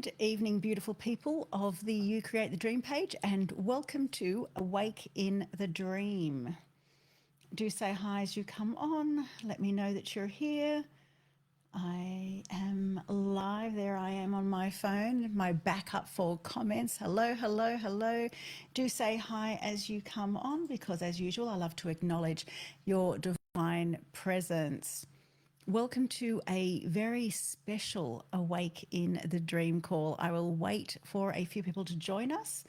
Good evening, beautiful people of the You Create the Dream page, and welcome to Awake in the Dream. Do say hi as you come on. Let me know that you're here. I am live. There I am on my phone, my backup for comments. Hello, hello, hello. Do say hi as you come on because, as usual, I love to acknowledge your divine presence. Welcome to a very special Awake in the Dream call. I will wait for a few people to join us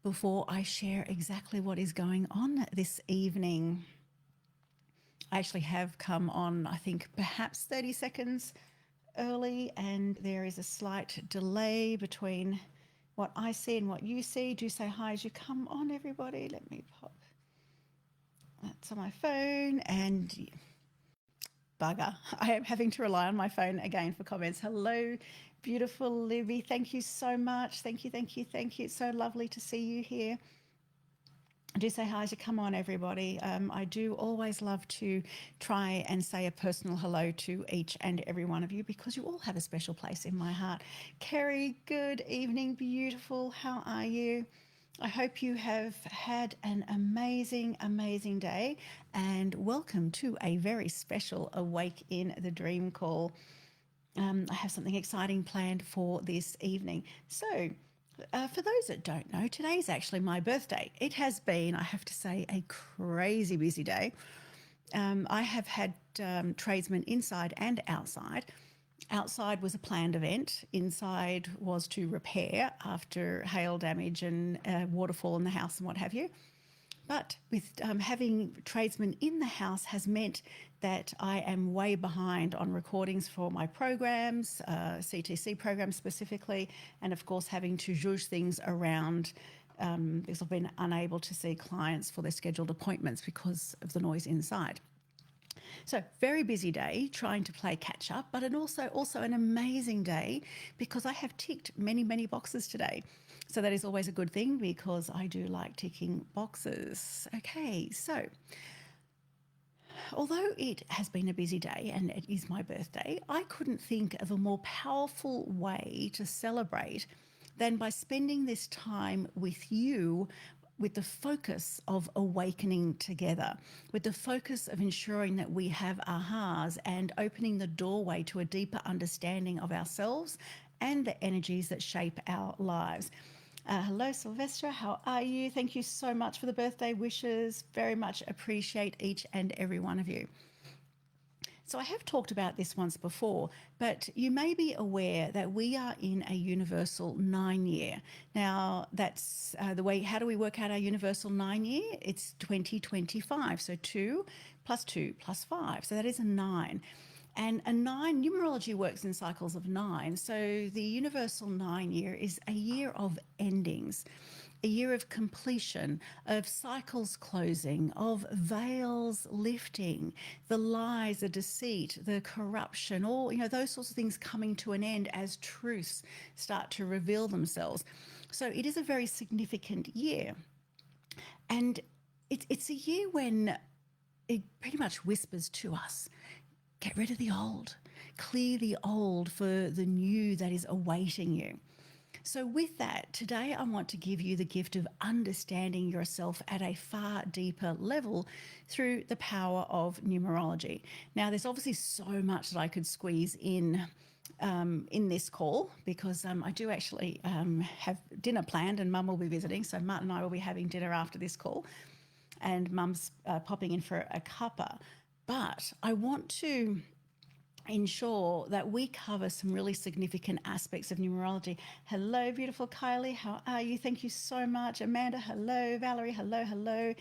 before I share exactly what is going on this evening. I actually have come on, I think, perhaps 30 seconds early, and there is a slight delay between what I see and what you see. Do say hi as you come on, everybody. Let me pop. That's on my phone and bugger. I am having to rely on my phone again for comments. Hello, beautiful Libby. Thank you so much. Thank you, thank you, thank you. It's so lovely to see you here. Do say hi as you come on, everybody. I do always love to try and say a personal hello to each and every one of you because you all have a special place in my heart. Kerry, good evening, beautiful. How are you? I hope you have had an amazing, amazing day, and welcome to a very special Awake in the Dream call. I have something exciting planned for this evening. So, for those that don't know, today is actually my birthday. It has been, I have to say, a crazy busy day. I have had tradesmen inside and outside. Outside was a planned event. Inside was to repair after hail damage and waterfall in the house and what have you. But with having tradesmen in the house has meant that I am way behind on recordings for my programs, CTC programs specifically, and of course having to zhuzh things around because I've been unable to see clients for their scheduled appointments because of the noise inside. So very busy day trying to play catch up, but also an amazing day because I have ticked many, many boxes today. So that is always a good thing because I do like ticking boxes. Okay, so although it has been a busy day and it is my birthday, I couldn't think of a more powerful way to celebrate than by spending this time with you with the focus of awakening together, with the focus of ensuring that we have ahas and opening the doorway to a deeper understanding of ourselves and the energies that shape our lives. Hello, Sylvestra. How are you? Thank you so much for the birthday wishes. Very much appreciate each and every one of you. So I have talked about this once before, but you may be aware that we are in a universal 9-year. Now, that's the way, how do we work out our universal 9-year? It's 2025, so 2 plus 2 plus 5, so that is a 9. And a 9, numerology works in cycles of 9, so the universal 9-year is a year of endings, a year of completion, of cycles closing, of veils lifting, the lies, the deceit, the corruption, all, those sorts of things coming to an end as truths start to reveal themselves. So it is a very significant year. And it's a year when it pretty much whispers to us, get rid of the old, clear the old for the new that is awaiting you. So with that, today I want to give you the gift of understanding yourself at a far deeper level through the power of numerology. Now, there's obviously so much that I could squeeze in this call because I do actually have dinner planned and Mum will be visiting. So Martin and I will be having dinner after this call and Mum's popping in for a cuppa. But I want to ensure that we cover some really significant aspects of numerology. Hello, beautiful Kylie. How are you? Thank you so much. Amanda, hello. Valerie, hello, hello.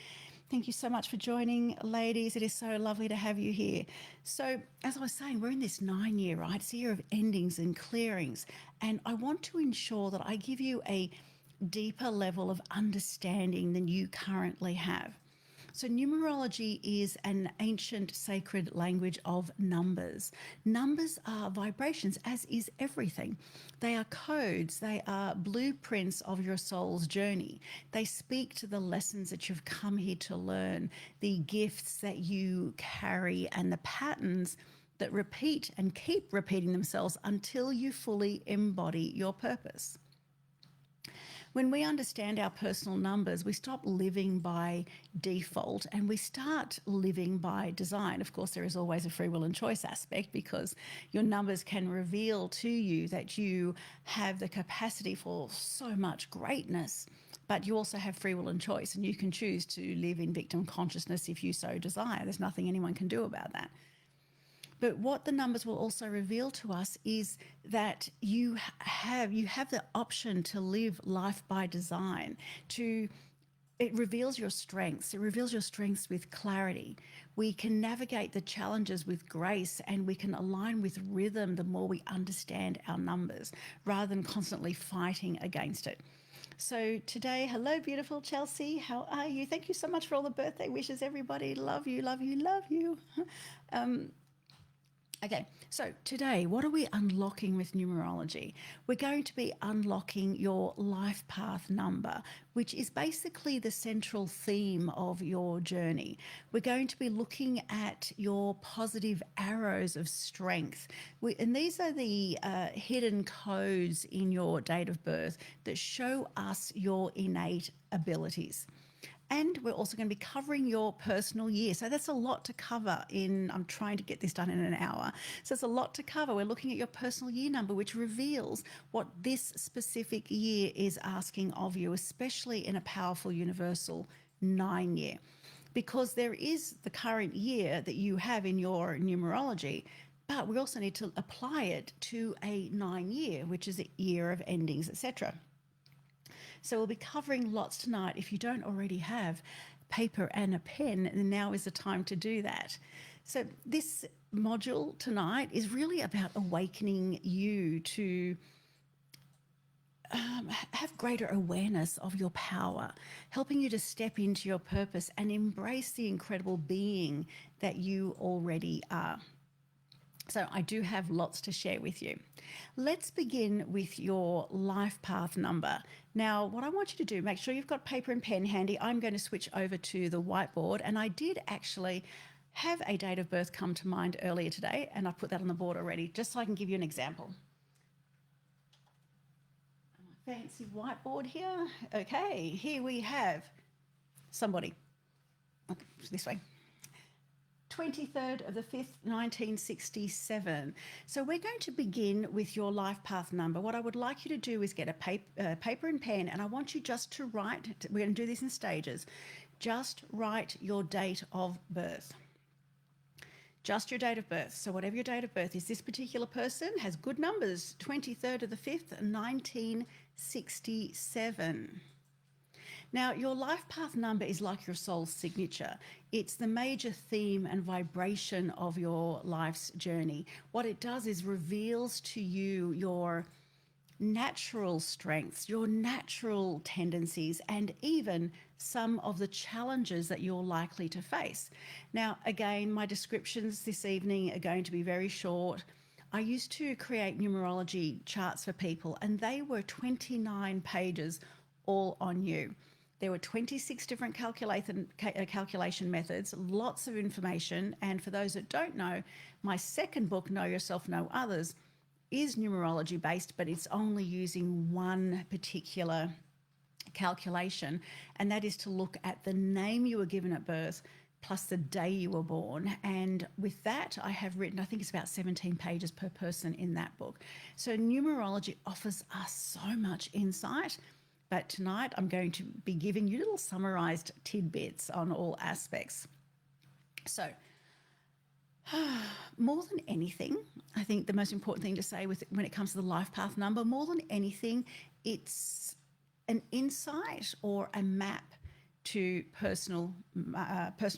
Thank you so much for joining, ladies. It is so lovely to have you here. So as I was saying, we're in this 9-year, right? It's a year of endings and clearings. And I want to ensure that I give you a deeper level of understanding than you currently have. So numerology is an ancient sacred language of numbers. Numbers are vibrations, as is everything. They are codes. They are blueprints of your soul's journey. They speak to the lessons that you've come here to learn, the gifts that you carry, and the patterns that repeat and keep repeating themselves until you fully embody your purpose. When we understand our personal numbers, we stop living by default and we start living by design. Of course, there is always a free will and choice aspect, because your numbers can reveal to you that you have the capacity for so much greatness, but you also have free will and choice, and you can choose to live in victim consciousness if you so desire. There's nothing anyone can do about that. But what the numbers will also reveal to us is that you have the option to live life by design. It reveals your strengths. It reveals your strengths with clarity. We can navigate the challenges with grace, and we can align with rhythm the more we understand our numbers, rather than constantly fighting against it. So today, hello, beautiful Chelsea. How are you? Thank you so much for all the birthday wishes, everybody. Love you, love you, love you. Okay, so today, what are we unlocking with numerology? We're going to be unlocking your life path number, which is basically the central theme of your journey. We're going to be looking at your positive arrows of strength. And these are the hidden codes in your date of birth that show us your innate abilities. And we're also going to be covering your personal year. So that's a lot to cover I'm trying to get this done in an hour. So it's a lot to cover. We're looking at your personal year number, which reveals what this specific year is asking of you, especially in a powerful universal 9 year. Because there is the current year that you have in your numerology, but we also need to apply it to a 9 year, which is a year of endings, etc. So we'll be covering lots tonight. If you don't already have paper and a pen, then now is the time to do that. So this module tonight is really about awakening you to have greater awareness of your power, helping you to step into your purpose and embrace the incredible being that you already are. So I do have lots to share with you. Let's begin with your life path number. Now, what I want you to do, make sure you've got paper and pen handy. I'm going to switch over to the whiteboard, and I did actually have a date of birth come to mind earlier today, and I've put that on the board already, just so I can give you an example. Fancy whiteboard here. Okay, here we have somebody. Okay, this way. 23rd of the 5th, 1967. So we're going to begin with your life path number. What I would like you to do is get a paper and pen, and I want you just to write, we're going to do this in stages, just write your date of birth. Just your date of birth. So whatever your date of birth is, this particular person has good numbers, 23rd of the 5th, 1967. Now, your life path number is like your soul's signature. It's the major theme and vibration of your life's journey. What it does is reveals to you your natural strengths, your natural tendencies, and even some of the challenges that you're likely to face. Now, again, my descriptions this evening are going to be very short. I used to create numerology charts for people, and they were 29 pages all on you. There were 26 different calculation methods, lots of information. And for those that don't know, my second book, Know Yourself, Know Others, is numerology based, but it's only using one particular calculation, and that is to look at the name you were given at birth plus the day you were born. And with that, I have written, I think it's about 17 pages per person in that book. So numerology offers us so much insight. But tonight I'm going to be giving you little summarized tidbits on all aspects. So more than anything, I think the most important thing to say when it comes to the life path number, more than anything, it's an insight or a map to personal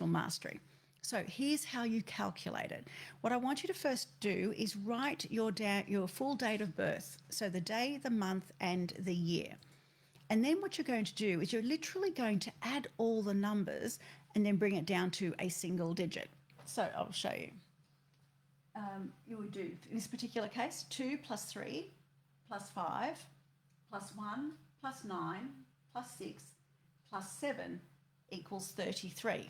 mastery. So here's how you calculate it. What I want you to first do is write your full date of birth. So the day, the month, and the year. And then what you're going to do is you're literally going to add all the numbers and then bring it down to a single digit. So I'll show you. You would do, in this particular case, 2 plus 3 plus 5 plus 1 plus 9 plus 6 plus 7 equals 33.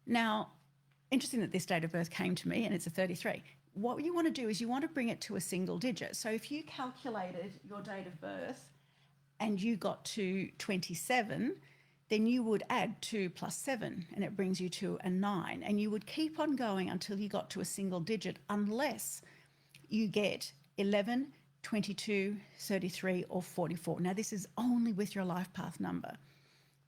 Now, interesting that this date of birth came to me and it's a 33. What you want to do is you want to bring it to a single digit. So if you calculated your date of birth and you got to 27, then you would add 2 plus 7 and it brings you to a 9. And you would keep on going until you got to a single digit unless you get 11, 22, 33, or 44. Now, this is only with your life path number.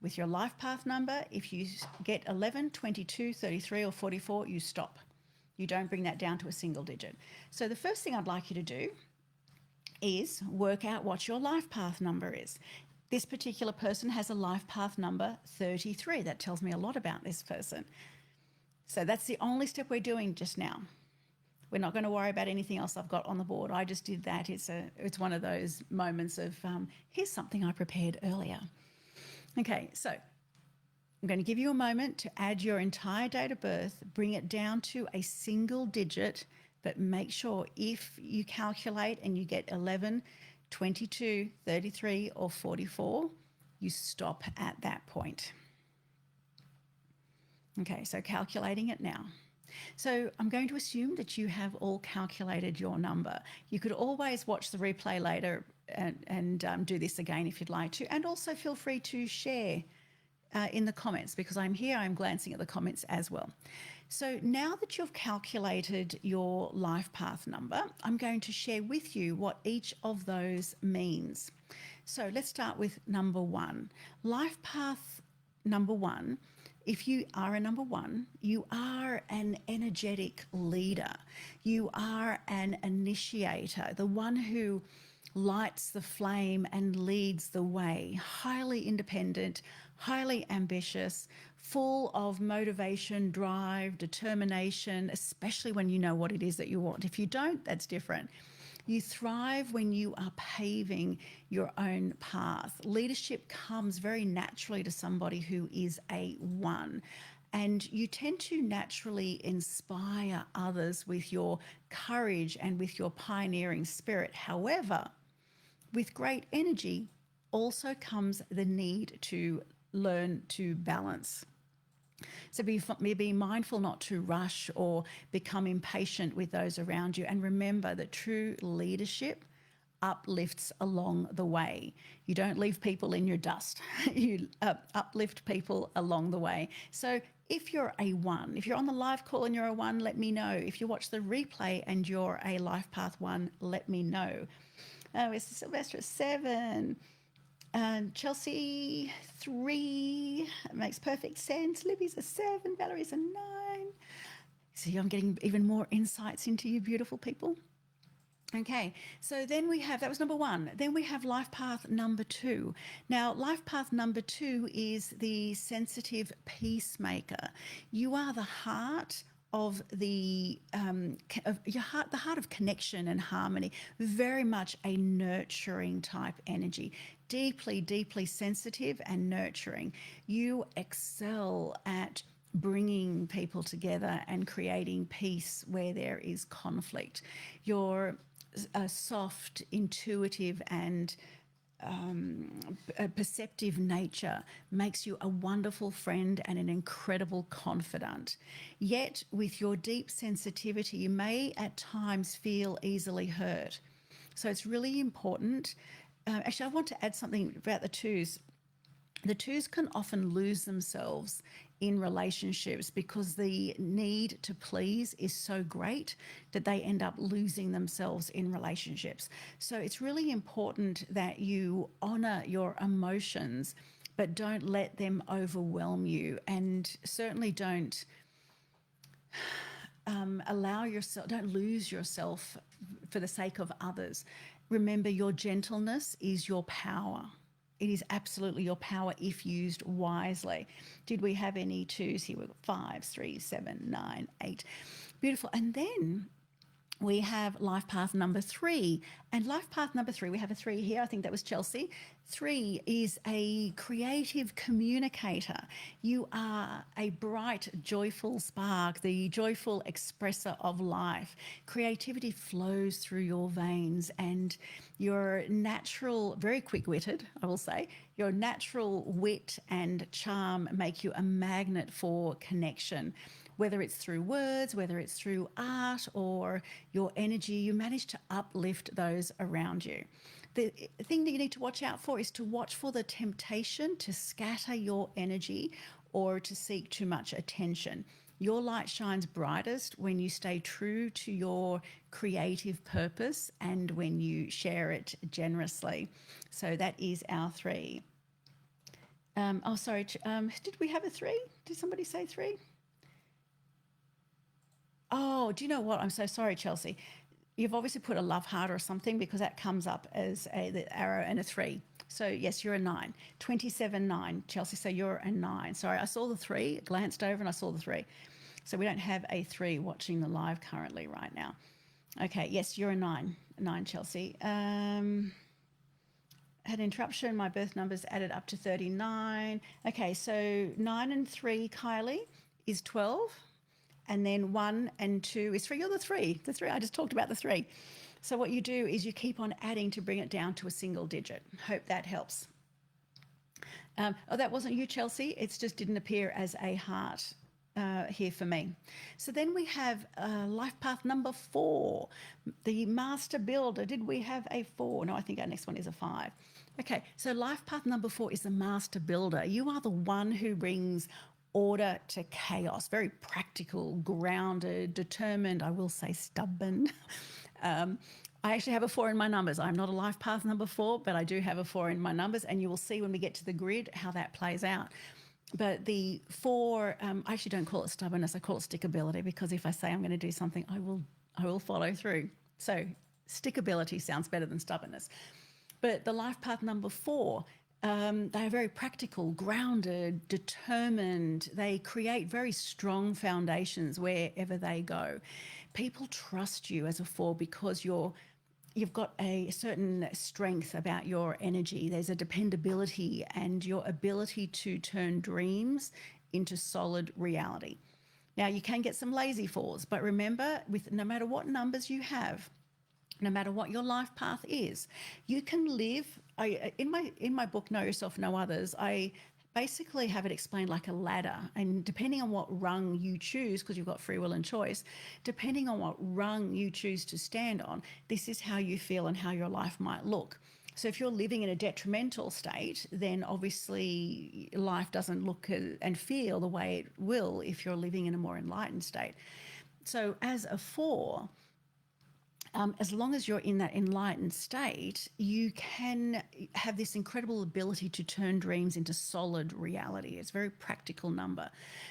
With your life path number, if you get 11, 22, 33, or 44, you stop. You don't bring that down to a single digit. So the first thing I'd like you to do is work out what your life path number is. This particular person has a life path number 33. That tells me a lot about this person. So that's the only step we're doing just now. We're not going to worry about anything else I've got on the board. I just did that. It's one of those moments of here's something I prepared earlier. Okay, so I'm going to give you a moment to add your entire date of birth, bring it down to a single digit, but make sure if you calculate and you get 11, 22, 33, or 44, you stop at that point. Okay, so calculating it now. So I'm going to assume that you have all calculated your number. You could always watch the replay later and do this again if you'd like to. And also feel free to share in the comments, because I'm here, I'm glancing at the comments as well. So now that you've calculated your life path number, I'm going to share with you what each of those means. So let's start with number 1. Life path number 1. If you are a number 1, you are an energetic leader. You are an initiator, the one who lights the flame and leads the way. Highly independent, highly ambitious, full of motivation, drive, determination, especially when you know what it is that you want. If you don't, that's different. You thrive when you are paving your own path. Leadership comes very naturally to somebody who is a 1. And you tend to naturally inspire others with your courage and with your pioneering spirit. However, with great energy also comes the need to learn to balance. So be mindful not to rush or become impatient with those around you. And remember that true leadership uplifts along the way. You don't leave people in your dust. You uplift people along the way. So if you're a 1, if you're on the live call and you're a 1, let me know. If you watch the replay and you're a life path 1, let me know. It's Sylvester 7. Chelsea 3, makes perfect sense. Libby's a 7, Valerie's a 9. See, I'm getting even more insights into you beautiful people. Okay, so then we have, that was number 1. Then we have life path number 2. Now, life path number 2 is the sensitive peacemaker. You are the heart of the heart of connection and harmony, very much a nurturing type energy, deeply, deeply sensitive and nurturing. You excel at bringing people together and creating peace where there is conflict. You're a soft, intuitive, and a perceptive nature makes you a wonderful friend and an incredible confidant. Yet with your deep sensitivity, you may at times feel easily hurt. So it's really important. Actually, I want to add something about the 2s. The 2s can often lose themselves in relationships because the need to please is so great that they end up losing themselves in relationships. So it's really important that you honor your emotions, but don't let them overwhelm you, and certainly don't don't lose yourself for the sake of others. Remember, your gentleness is your power. It is absolutely your power if used wisely. Did we have any 2s here? We've got 5s, 3s, 7, 9, 8. Beautiful. And then we have life path number 3. And life path number 3, we have a 3 here. I think that was Chelsea. 3 is a creative communicator. You are a bright, joyful spark, the joyful expresser of life. Creativity flows through your veins, and your natural, very quick-witted, I will say, your natural wit and charm make you a magnet for connection. whether it's through words, whether it's through art or your energy, you manage to uplift those around you. The thing that you need to watch out for is to watch for the temptation to scatter your energy or to seek too much attention. Your light shines brightest when you stay true to your creative purpose and when you share it generously. So that is our 3. Did we have a 3? Did somebody say 3? Oh, do you know what? I'm so sorry, Chelsea. You've obviously put a love heart or something because that comes up as the arrow and a 3. So yes, you're a 9. 27, 9, Chelsea. So you're a 9. Sorry, I saw the 3, glanced over and I saw the 3. So we don't have a 3 watching the live currently right now. Okay, yes, you're a 9. 9, Chelsea. Had an interruption. My birth numbers added up to 39. Okay, so 9 and 3, Kylie, is 12. And then 1 and 2 is 3. You're the 3. The 3. I just talked about the 3. So what you do is you keep on adding to bring it down to a single digit. Hope that helps. Oh, that wasn't you, Chelsea. It just didn't appear as a heart here for me. So then we have life path number 4, the master builder. Did we have a 4? No, I think our next one is a 5. Okay, so life path number 4 is the master builder. You are the one who brings order to chaos, very practical, grounded, determined, I will say stubborn. I actually have a 4 in my numbers. I'm not a life path number 4, but I do have a 4 in my numbers, and you will see when we get to the grid how that plays out. But the 4, I actually don't call it stubbornness, I call it stickability, because if I say I'm going to do something, I will follow through. So stickability sounds better than stubbornness. But the life path number 4, they are very practical, grounded, determined. They create very strong foundations wherever they go. People trust you as a 4 because you've got a certain strength about your energy. There's a dependability and your ability to turn dreams into solid reality. Now, you can get some lazy 4s, but remember, with no matter what numbers you have, no matter what your life path is, you can live. In my book, Know Yourself, Know Others, I basically have it explained like a ladder. And depending on what rung you choose, because you've got free will and choice, depending on what rung you choose to stand on, this is how you feel and how your life might look. So if you're living in a detrimental state, then obviously life doesn't look and feel the way it will if you're living in a more enlightened state. So as a 4, as long as you're in that enlightened state, you can have this incredible ability to turn dreams into solid reality. It's a very practical number.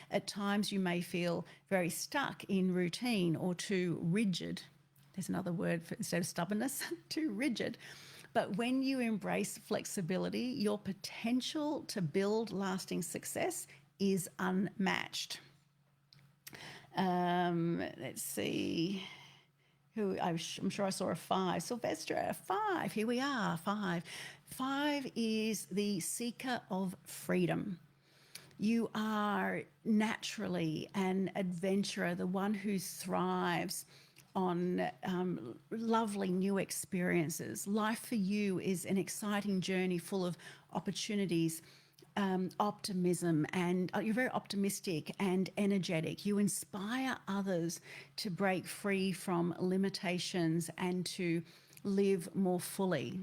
At times you may feel very stuck in routine or too rigid. There's another word for, instead of stubbornness, too rigid. But when you embrace flexibility, your potential to build lasting success is unmatched. Let's see. I'm sure I saw a 5. Sylvester, a 5. Here we are, 5. 5 is the seeker of freedom. You are naturally an adventurer, the one who thrives on lovely new experiences. Life for you is an exciting journey full of opportunities, optimism, and you're very optimistic and energetic. You inspire others to break free from limitations and to live more fully.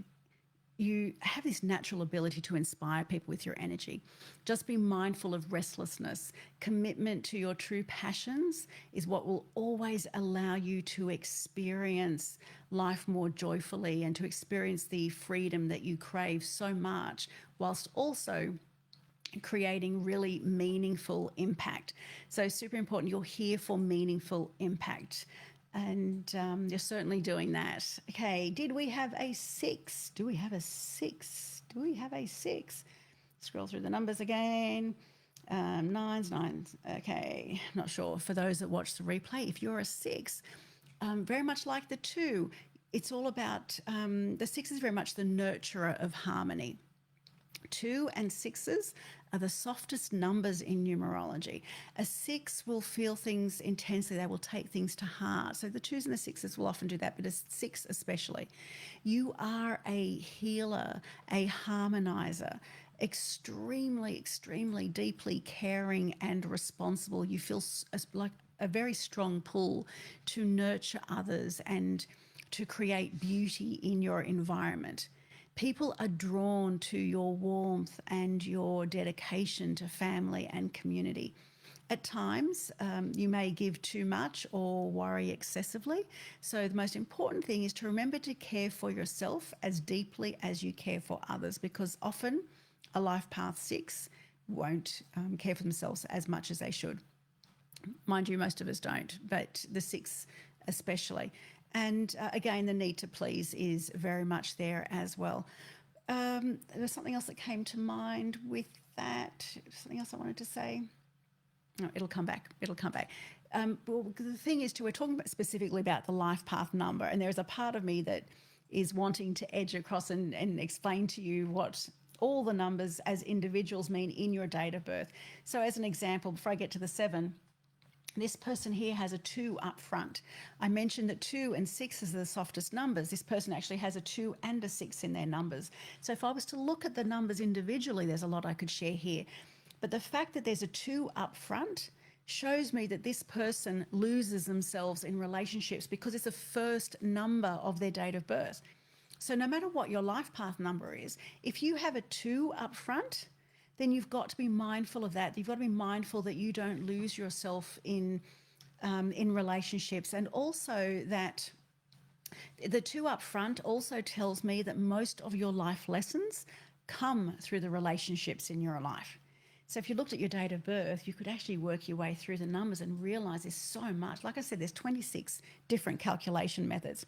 You have this natural ability to inspire people with your energy. Just be mindful of restlessness. Commitment to your true passions is what will always allow you to experience life more joyfully and to experience the freedom that you crave so much, whilst also creating really meaningful impact. So super important. You're here for meaningful impact. And you're certainly doing that. Okay, did we have a 6? Do we have a 6? Do we have a 6? Scroll through the numbers again. 9s. Okay, not sure. For those that watch the replay, if you're a 6, very much like the 2, it's all about, the 6 is very much the nurturer of harmony. 2 and 6s are the softest numbers in numerology. A 6 will feel things intensely. They will take things to heart. So the 2s and the 6s will often do that, but a 6 especially. You are a healer, a harmonizer. extremely, extremely deeply caring and responsible. You feel like a very strong pull to nurture others and to create beauty in your environment. People are drawn to your warmth and your dedication to family and community. At times, you may give too much or worry excessively. So, the most important thing is to remember to care for yourself as deeply as you care for others, because often a life path 6 won't care for themselves as much as they should. Mind you, most of us don't, but the 6 especially. And again, the need to please is very much there as well. There was something else that came to mind with that. Something else I wanted to say. No, it'll come back. It'll come back. Well, the thing is, we're talking specifically about the life path number, and there's a part of me that is wanting to edge across and explain to you what all the numbers as individuals mean in your date of birth. So, as an example, before I get to the 7, this person here has a 2 up front. I mentioned that 2 and 6 is the softest numbers. This person actually has a 2 and a 6 in their numbers. So if I was to look at the numbers individually, there's a lot I could share here. But the fact that there's a 2 up front shows me that this person loses themselves in relationships because it's the first number of their date of birth. So no matter what your life path number is, if you have a 2 up front, then you've got to be mindful of that. You've got to be mindful that you don't lose yourself in relationships, and also that the 2 up front also tells me that most of your life lessons come through the relationships in your life. So if you looked at your date of birth, you could actually work your way through the numbers and realize there's so much. Like I said, there's 26 different calculation methods.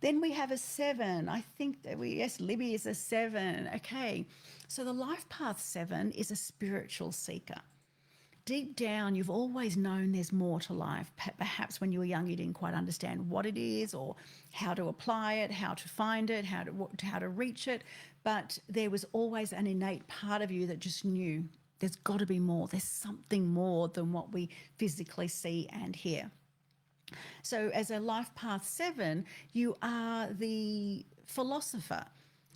Then we have a 7. I think that yes, Libby is a 7. Okay. So the life path 7 is a spiritual seeker. Deep down, you've always known there's more to life. Perhaps when you were young, you didn't quite understand what it is or how to apply it, how to find it, how to reach it. But there was always an innate part of you that just knew there's got to be more. There's something more than what we physically see and hear. So as a life path 7, you are the philosopher,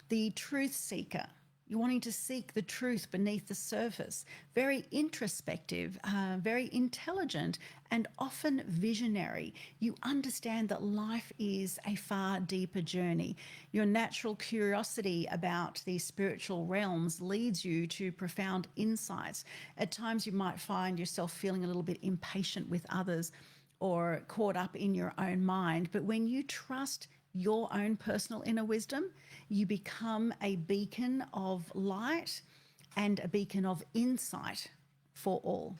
the truth seeker. You're wanting to seek the truth beneath the surface. Very introspective, very intelligent, and often visionary. You understand that life is a far deeper journey. Your natural curiosity about the spiritual realms leads you to profound insights. At times you might find yourself feeling a little bit impatient with others or caught up in your own mind. But when you trust your own personal inner wisdom, you become a beacon of light and a beacon of insight for all.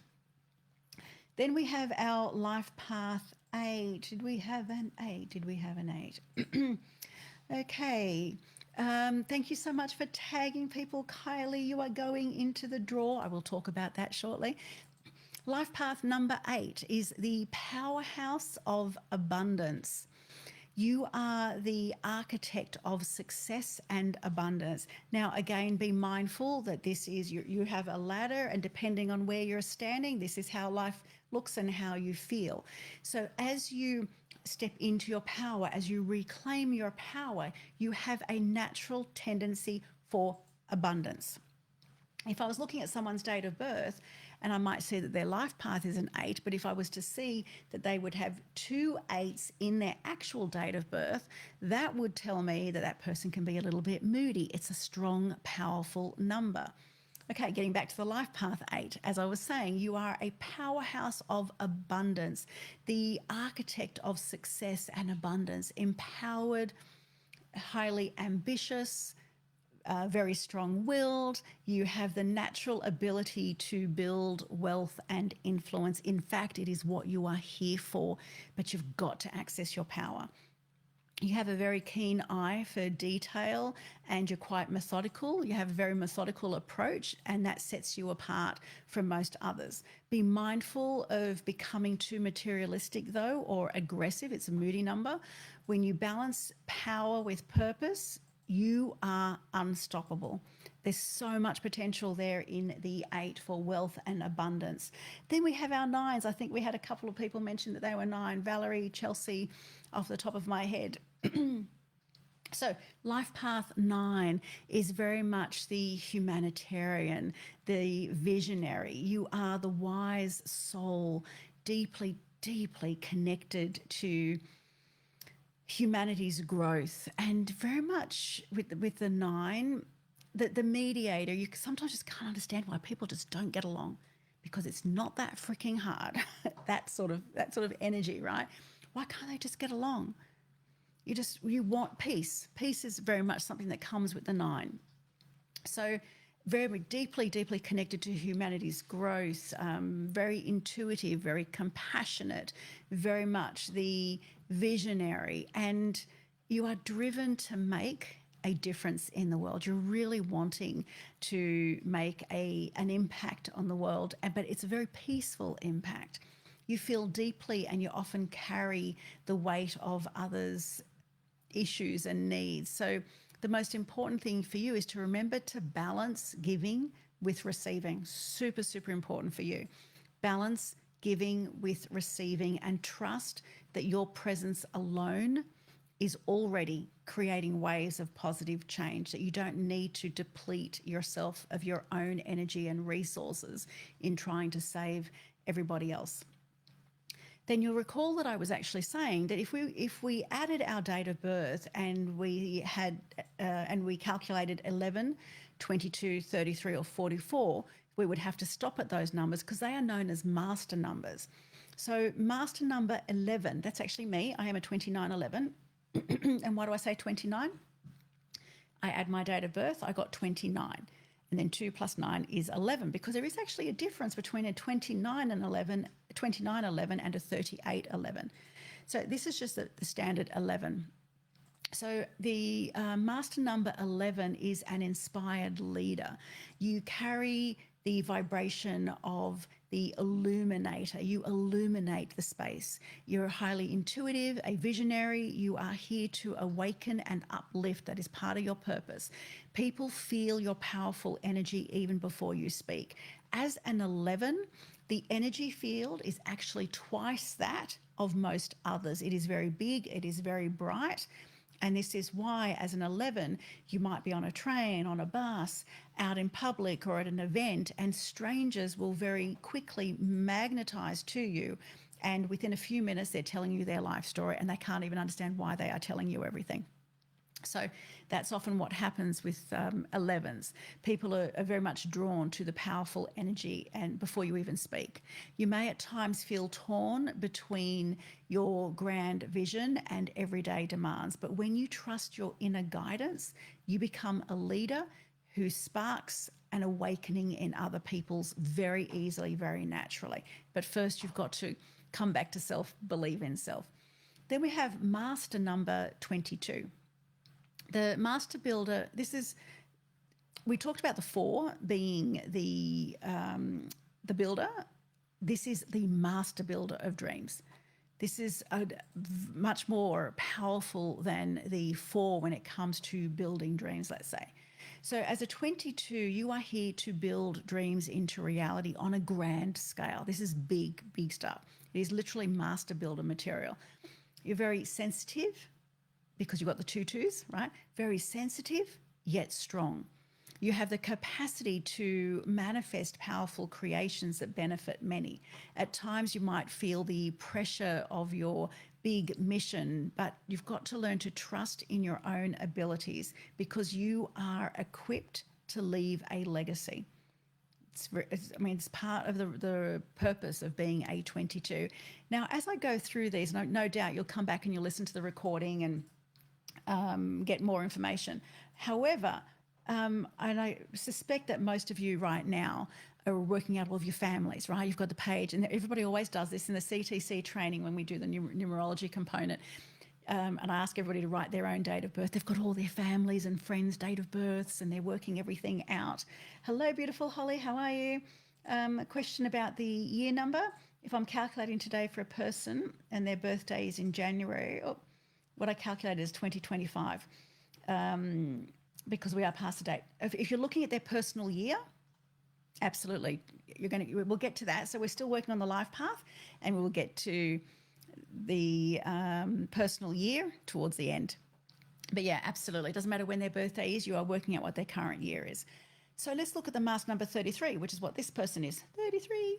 Then we have our life path 8. Did we have an 8? Did we have an 8? Okay. Thank you so much for tagging people. Kylie, you are going into the draw. I will talk about that shortly. Life path number 8 is the powerhouse of abundance. You are the architect of success and abundance. Now, again, be mindful that this is, you have a ladder, and depending on where you're standing, this is how life looks and how you feel. So as you step into your power, as you reclaim your power, you have a natural tendency for abundance. If I was looking at someone's date of birth, and I might see that their life path is an 8, but if I was to see that they would have 2 8s in their actual date of birth, that would tell me that that person can be a little bit moody. It's a strong, powerful number. Okay, getting back to the life path 8, as I was saying, you are a powerhouse of abundance, the architect of success and abundance, empowered, highly ambitious, very strong-willed. You have the natural ability to build wealth and influence. In fact, it is what you are here for, but you've got to access your power. You have a very keen eye for detail, and you're quite methodical. You have a very methodical approach, and that sets you apart from most others. Be mindful of becoming too materialistic, though, or aggressive. It's a moody number. When you balance power with purpose, you are unstoppable. There's so much potential there in the 8 for wealth and abundance. Then we have our 9s. I think we had a couple of people mention that they were 9. Valerie, Chelsea, off the top of my head. So, life path 9 is very much the humanitarian, the visionary. You are the wise soul, deeply, deeply connected to humanity's growth, and very much with the 9, the mediator. You sometimes just can't understand why people just don't get along, because it's not that freaking hard. that sort of energy, right? Why can't they just get along? You want peace. Peace is very much something that comes with the 9. So very deeply, deeply connected to humanity's growth, very intuitive, very compassionate, very much the visionary. And you are driven to make a difference in the world. You're really wanting to make an impact on the world, but it's a very peaceful impact. You feel deeply, and you often carry the weight of others' issues and needs. So the most important thing for you is to remember to balance giving with receiving. Super, super important for you. Balance giving with receiving, and trust that your presence alone is already creating waves of positive change, that you don't need to deplete yourself of your own energy and resources in trying to save everybody else. Then you'll recall that I was actually saying that if we added our date of birth and we calculated 11, 22, 33, or 44, we would have to stop at those numbers because they are known as master numbers. So master number 11, that's actually me. I am a 2911. And why do I say 29? I add my date of birth, I got 29. And then 2 plus 9 is 11, because there is actually a difference between a 2911 and a 3811. So this is just the standard 11. So the master number 11 is an inspired leader. You carry the vibration of the illuminator. You illuminate the space. You're highly intuitive, a visionary. You are here to awaken and uplift. That is part of your purpose. People feel your powerful energy even before you speak. As an 11, the energy field is actually twice that of most others. It is very big, it is very bright. And this is why, as an 11, you might be on a train, on a bus, out in public, or at an event, and strangers will very quickly magnetize to you. And within a few minutes, they're telling you their life story, and they can't even understand why they are telling you everything. So that's often what happens with 11s. People are very much drawn to the powerful energy, and before you even speak. You may at times feel torn between your grand vision and everyday demands, but when you trust your inner guidance, you become a leader who sparks an awakening in other people's very easily, very naturally. But first, you've got to come back to self, believe in self. Then we have master number 22. The master builder, we talked about the 4 being the builder. This is the master builder of dreams. This is much more powerful than the 4 when it comes to building dreams, let's say. So as a 22, you are here to build dreams into reality on a grand scale. This is big, big stuff. It is literally master builder material. You're very sensitive, because you've got the 2s, right? Very sensitive, yet strong. You have the capacity to manifest powerful creations that benefit many. At times, you might feel the pressure of your big mission, but you've got to learn to trust in your own abilities, because you are equipped to leave a legacy. It's part of the purpose of being a 22. Now, as I go through these, no doubt you'll come back and you'll listen to the recording and get more information. However, and I suspect that most of you right now are working out all of your families, right? You've got the page, and everybody always does this in the CTC training when we do the numerology component. And I ask everybody to write their own date of birth. They've got all their families and friends' date of births, and they're working everything out. Hello, beautiful Holly, how are you? A question about the year number. If I'm calculating today for a person and their birthday is in January, what I calculated is 2025, because we are past the date. If you're looking at their personal year, absolutely, we'll get to that. So we're still working on the life path, and we'll get to the personal year towards the end. But yeah, absolutely. It doesn't matter when their birthday is, you are working out what their current year is. So let's look at the mask number 33, which is what this person is. 33.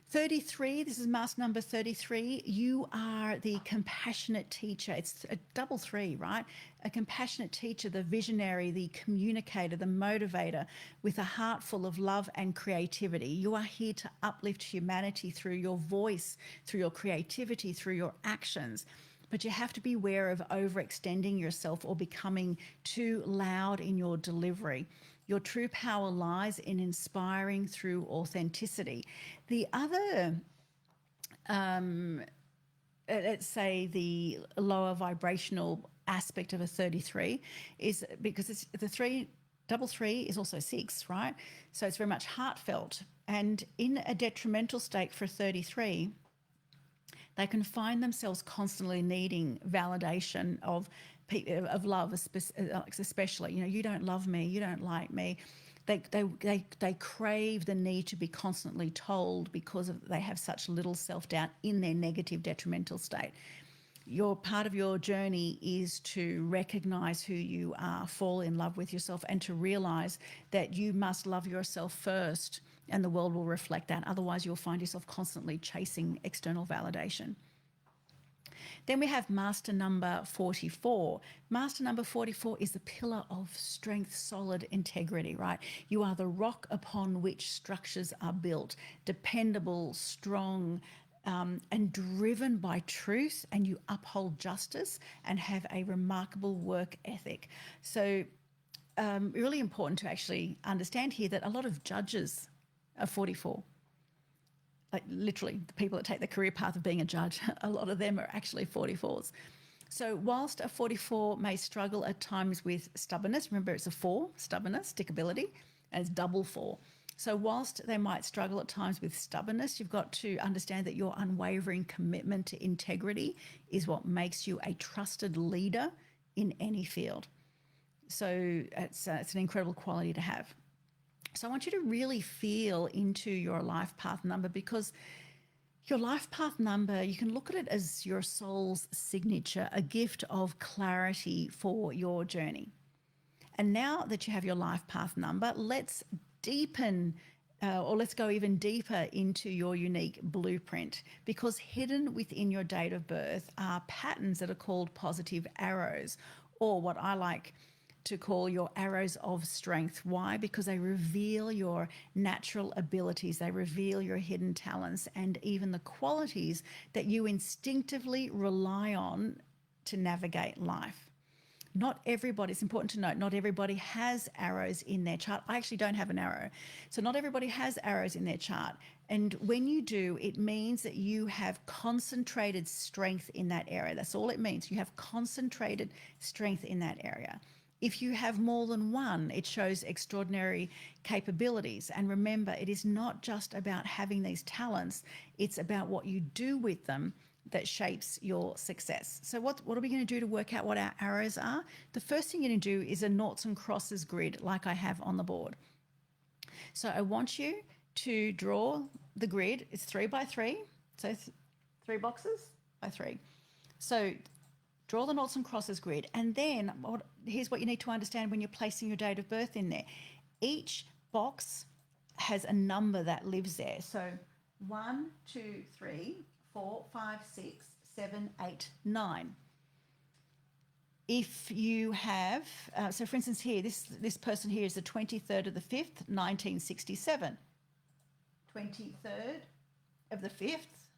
33, this is mask number 33. You are the compassionate teacher. It's a double three, right? A compassionate teacher, the visionary, the communicator, the motivator with a heart full of love and creativity. You are here to uplift humanity through your voice, through your creativity, through your actions. But you have to be aware of overextending yourself or becoming too loud in your delivery. Your true power lies in inspiring through authenticity. The other, let's say, the lower vibrational aspect of a 33 is because it's the three, double three is also six, right? So it's very much heartfelt. And in a detrimental state for a 33, they can find themselves constantly needing validation of love, especially. You know, you don't love me, you don't like me. They crave the need to be constantly told because they have such little self-doubt in their negative detrimental state. Your part of your journey is to recognize who you are, fall in love with yourself, and to realize that you must love yourself first, and the world will reflect that. Otherwise, you'll find yourself constantly chasing external validation. Then we have master number 44. Master number 44 is the pillar of strength, solid integrity, right? You are the rock upon which structures are built, dependable, strong, and driven by truth, and you uphold justice and have a remarkable work ethic. So really important to actually understand here that a lot of judges are 44. Like literally the people that take the career path of being a judge, a lot of them are actually 44s. So whilst a 44 may struggle at times with stubbornness, remember it's a 4, stubbornness, stickability, and it's double 4. So whilst they might struggle at times with stubbornness, you've got to understand that your unwavering commitment to integrity is what makes you a trusted leader in any field. So it's an incredible quality to have. So I want you to really feel into your life path number, because your life path number, you can look at it as your soul's signature, a gift of clarity for your journey. And now that you have your life path number, let's deepen or let's go even deeper into your unique blueprint, because hidden within your date of birth are patterns that are called positive arrows, or what I like to call your arrows of strength. Why? Because they reveal your natural abilities, they reveal your hidden talents, and even the qualities that you instinctively rely on to navigate life. Not everybody, it's important to note, not everybody has arrows in their chart. I actually don't have an arrow. So not everybody has arrows in their chart. And when you do, it means that you have concentrated strength in that area. That's all it means. You have concentrated strength in that area. If you have more than one, it shows extraordinary capabilities. And remember, it is not just about having these talents, it's about what you do with them that shapes your success. So what are we going to do to work out what our arrows are? The first thing you're going to do is a noughts and crosses grid like I have on the board. So I want you to draw the grid. It's 3 by 3, so 3 boxes by 3. So draw the noughts and crosses grid, and then here's what you need to understand when you're placing your date of birth in there. Each box has a number that lives there. So 1, 2, 3, 4, 5, 6, 7, 8, 9. If you have, so for instance here, this person here is the 23rd of the 5th, 1967. 23rd of the 5th,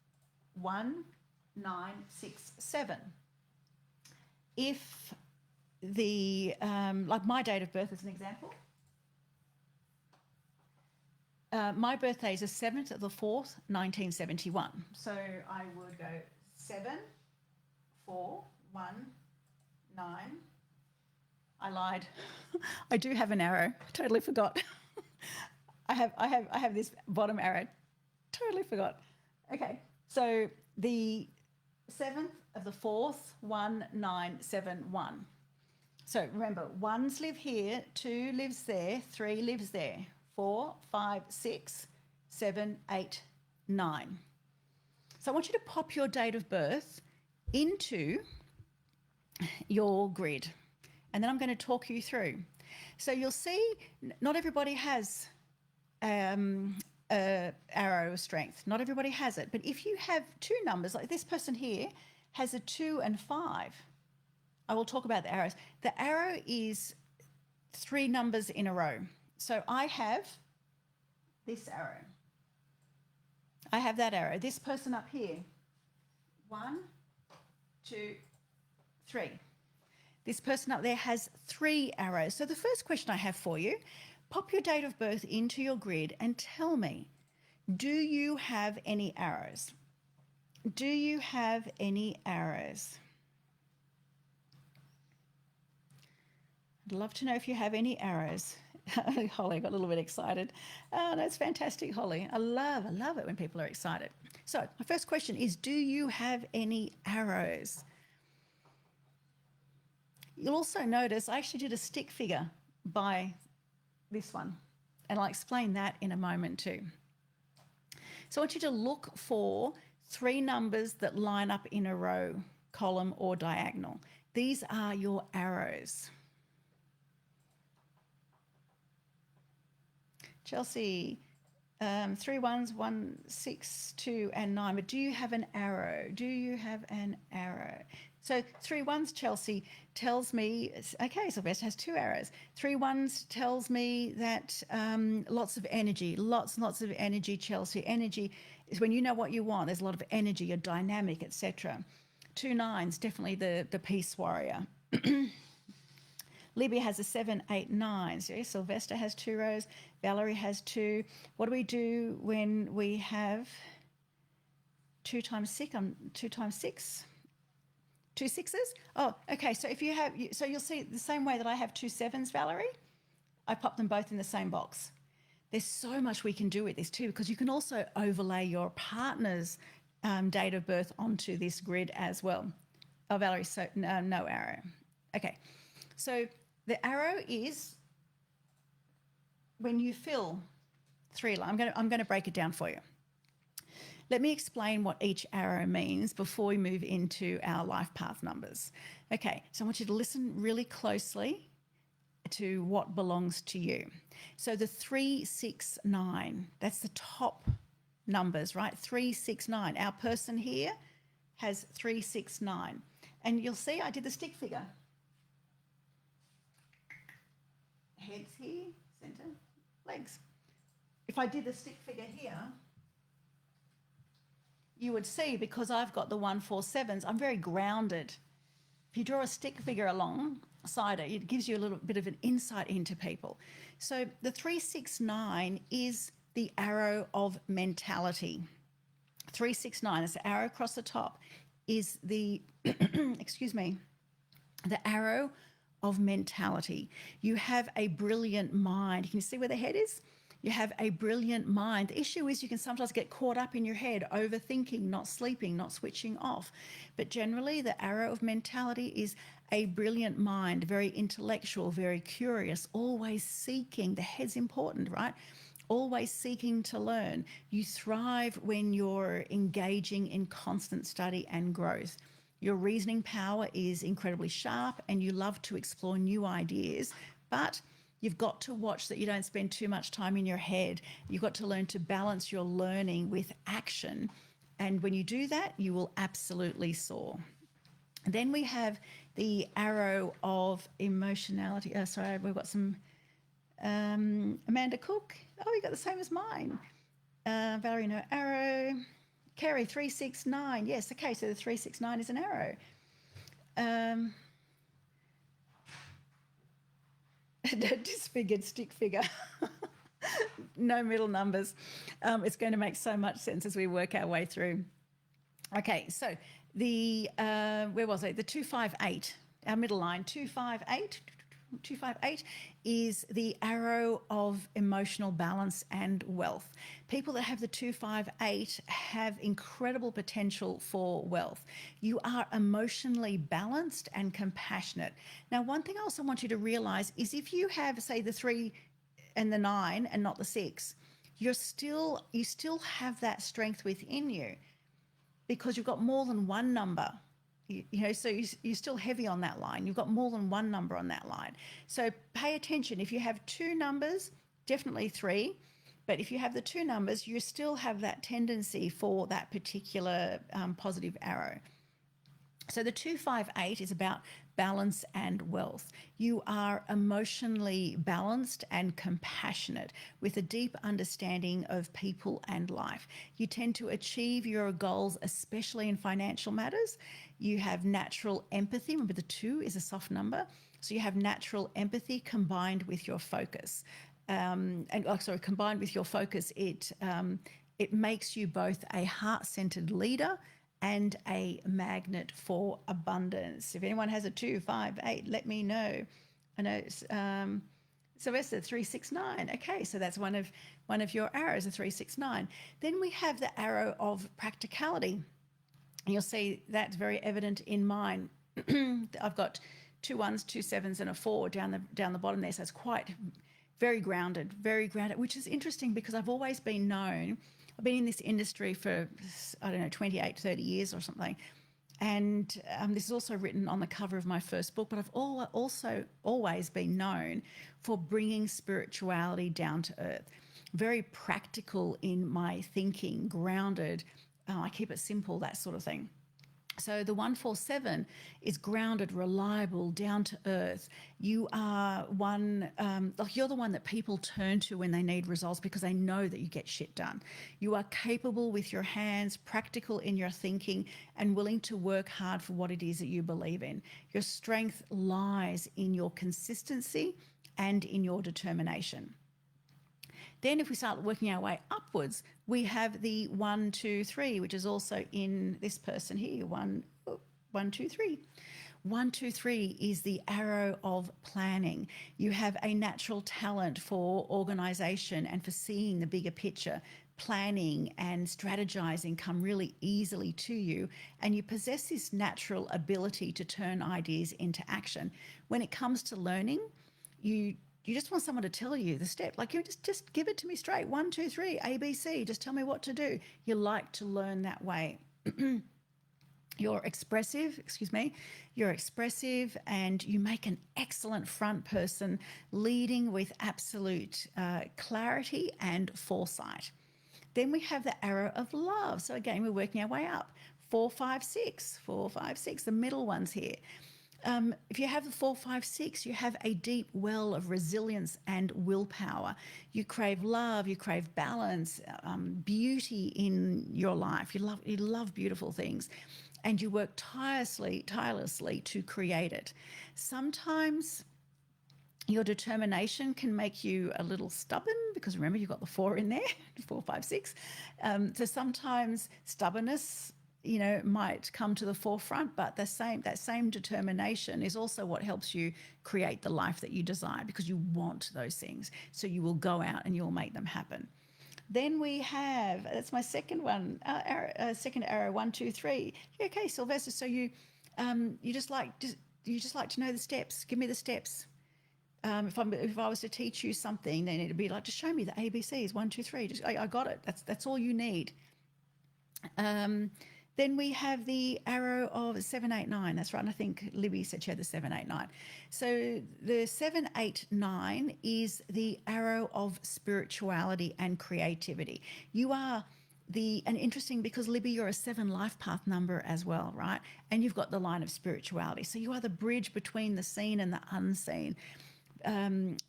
1967. If the, like my date of birth as an example, my birthday is the 7th of the 4th, 1971. So I would go 7, 4, 1, 9. I lied. I do have an arrow. Totally forgot. I have this bottom arrow. Totally forgot. Okay. So the 7th of the 4th, 1971. So remember, 1s live here, 2 lives there, 3 lives there, 4, 5, 6, 7, 8, 9. So I want you to pop your date of birth into your grid. and then I'm going to talk you through. So you'll see not everybody has arrow of strength. Not everybody has it. But if you have two numbers, like this person here has a 2 and 5, I will talk about the arrows. The arrow is 3 numbers in a row. So I have this arrow. I have that arrow. This person up here, 1, 2, 3. This person up there has 3 arrows. So the first question I have for you, pop your date of birth into your grid and tell me, do you have any arrows? Do you have any arrows? I'd love to know if you have any arrows. Holly got a little bit excited. Oh, that's fantastic, Holly. I love it when people are excited. So my first question is, do you have any arrows? You'll also notice I actually did a stick figure by this one, and I'll explain that in a moment too. So I want you to look for 3 numbers that line up in a row, column or diagonal. These are your arrows. Chelsea, 3 1s, 1 6 2 and 9. But do you have an arrow? Do you have an arrow? So 3 1s, Chelsea, tells me, okay, Sylvester has 2 arrows. 3 1s tells me that lots of energy, lots and lots of energy, Chelsea. Energy is when you know what you want. There's a lot of energy, you're dynamic, etc. 2 9s, definitely the peace warrior. Libby has a 7, 8, 9. So Sylvester has 2 rows. Valerie has 2. What do we do when we have 2 times 6? 2 times 6. 2 6s? Oh, okay. So if you have, so you'll see the same way that I have 2 7s, Valerie. I pop them both in the same box. There's so much we can do with this too, because you can also overlay your partner's date of birth onto this grid as well. Oh, Valerie, so no arrow. Okay. So the arrow is when you fill 3 lines. I'm going to break it down for you. Let me explain what each arrow means before we move into our life path numbers. Okay, so I want you to listen really closely to what belongs to you. So the 3, 6, 9, that's the top numbers, right? 3, 6, 9. Our person here has 3, 6, 9. And you'll see I did the stick figure. Heads here, center, legs. If I did the stick figure here, you would see, because I've got the 1, 4, 7s, I'm very grounded. If you draw a stick figure alongside it, it gives you a little bit of an insight into people. So the 3, 6, 9 is the arrow of mentality. 3, 6, 9, it's the arrow across the top, is the, excuse me, the arrow of mentality. You have a brilliant mind. Can you see where the head is? You have a brilliant mind. The issue is you can sometimes get caught up in your head, overthinking, not sleeping, not switching off. But generally, the arrow of mentality is a brilliant mind, very intellectual, very curious, always seeking. The head's important, right? Always seeking to learn. You thrive when you're engaging in constant study and growth. Your reasoning power is incredibly sharp and you love to explore new ideas, but you've got to watch that you don't spend too much time in your head. You've got to learn to balance your learning with action. And when you do that, you will absolutely soar. Then we have the arrow of emotionality. Sorry, we've got some Amanda Cook. Oh, you got the same as mine. Valerie, no arrow. Kerry, 3, 6, 9. Yes, okay, so the 3, 6, 9 is an arrow. Disfigured stick figure. No middle numbers. It's going to make so much sense as we work our way through. Okay, so the, where was it? The 258, our middle line, 258. 258 is the arrow of emotional balance and wealth. People that have the 258 have incredible potential for wealth. You are emotionally balanced and compassionate. Now, one thing I also want you to realize is if you have, say, the 3 and the 9 and not the 6, you still have that strength within you because you've got more than one number So you're still heavy on that line. You've got more than one number on that line. So pay attention. If you have two numbers, definitely three. But if you have the two numbers, you still have that tendency for that particular positive arrow. So the 258 is about balance and wealth. You are emotionally balanced and compassionate with a deep understanding of people and life. You tend to achieve your goals, especially in financial matters. You have natural empathy. Remember, the 2 is a soft number. So you have natural empathy combined with your focus. Combined with your focus, it makes you both a heart-centered leader and a magnet for abundance. If anyone has a 258, let me know. I know Sylvester 369. Okay, so that's one of your arrows, a 369. Then we have the arrow of practicality. You'll see that's very evident in mine. I've got 2 1s, 2 7s, and a 4 down the bottom there. So it's quite very grounded, which is interesting because I've always been known. I've been in this industry for, 28, 30 years or something. And this is also written on the cover of my first book, but I've also always been known for bringing spirituality down to earth. Very practical in my thinking, grounded. I keep it simple, that sort of thing. So the 147 is grounded, reliable, down to earth. You are you're the one that people turn to when they need results because they know that you get shit done. You are capable with your hands, practical in your thinking, and willing to work hard for what it is that you believe in. Your strength lies in your consistency and in your determination. Then if we start working our way upwards, we have the 1, 2, 3, which is also in this person here, 1, 2, 3. 1, 2, 3 is the arrow of planning. You have a natural talent for organisation and for seeing the bigger picture. Planning and strategizing come really easily to you, and you possess this natural ability to turn ideas into action. When it comes to learning, you just want someone to tell you the step. Like, you just give it to me straight. 1, 2, 3, ABC. Just tell me what to do. You like to learn that way. You're expressive, and you make an excellent front person, leading with absolute clarity and foresight. Then we have the arrow of love. So again, we're working our way up. 4, 5, 6, the middle ones here. If you have the 4, 5, 6, you have a deep well of resilience and willpower. You crave love, you crave balance, beauty in your life. You love beautiful things, and you work tirelessly to create it. Sometimes your determination can make you a little stubborn because remember, you've got the 4 in there, 4, 5, 6. So sometimes stubbornness might come to the forefront, but that same determination is also what helps you create the life that you desire, because you want those things. So you will go out and you'll make them happen. Then we have, that's my second one, second arrow, 1, 2, 3. Okay, Sylvester. So you just like to know the steps. Give me the steps. If I was to teach you something, then it'd be like, just show me the ABCs, 1, 2, 3. I got it. That's all you need. Then we have the arrow of 7, 8, 9. That's right. And I think Libby said she had the 7, 8, 9. So the 7, 8, 9 is the arrow of spirituality and creativity. You are and interesting because Libby, you're a 7 life path number as well, right? And you've got the line of spirituality. So you are the bridge between the seen and the unseen.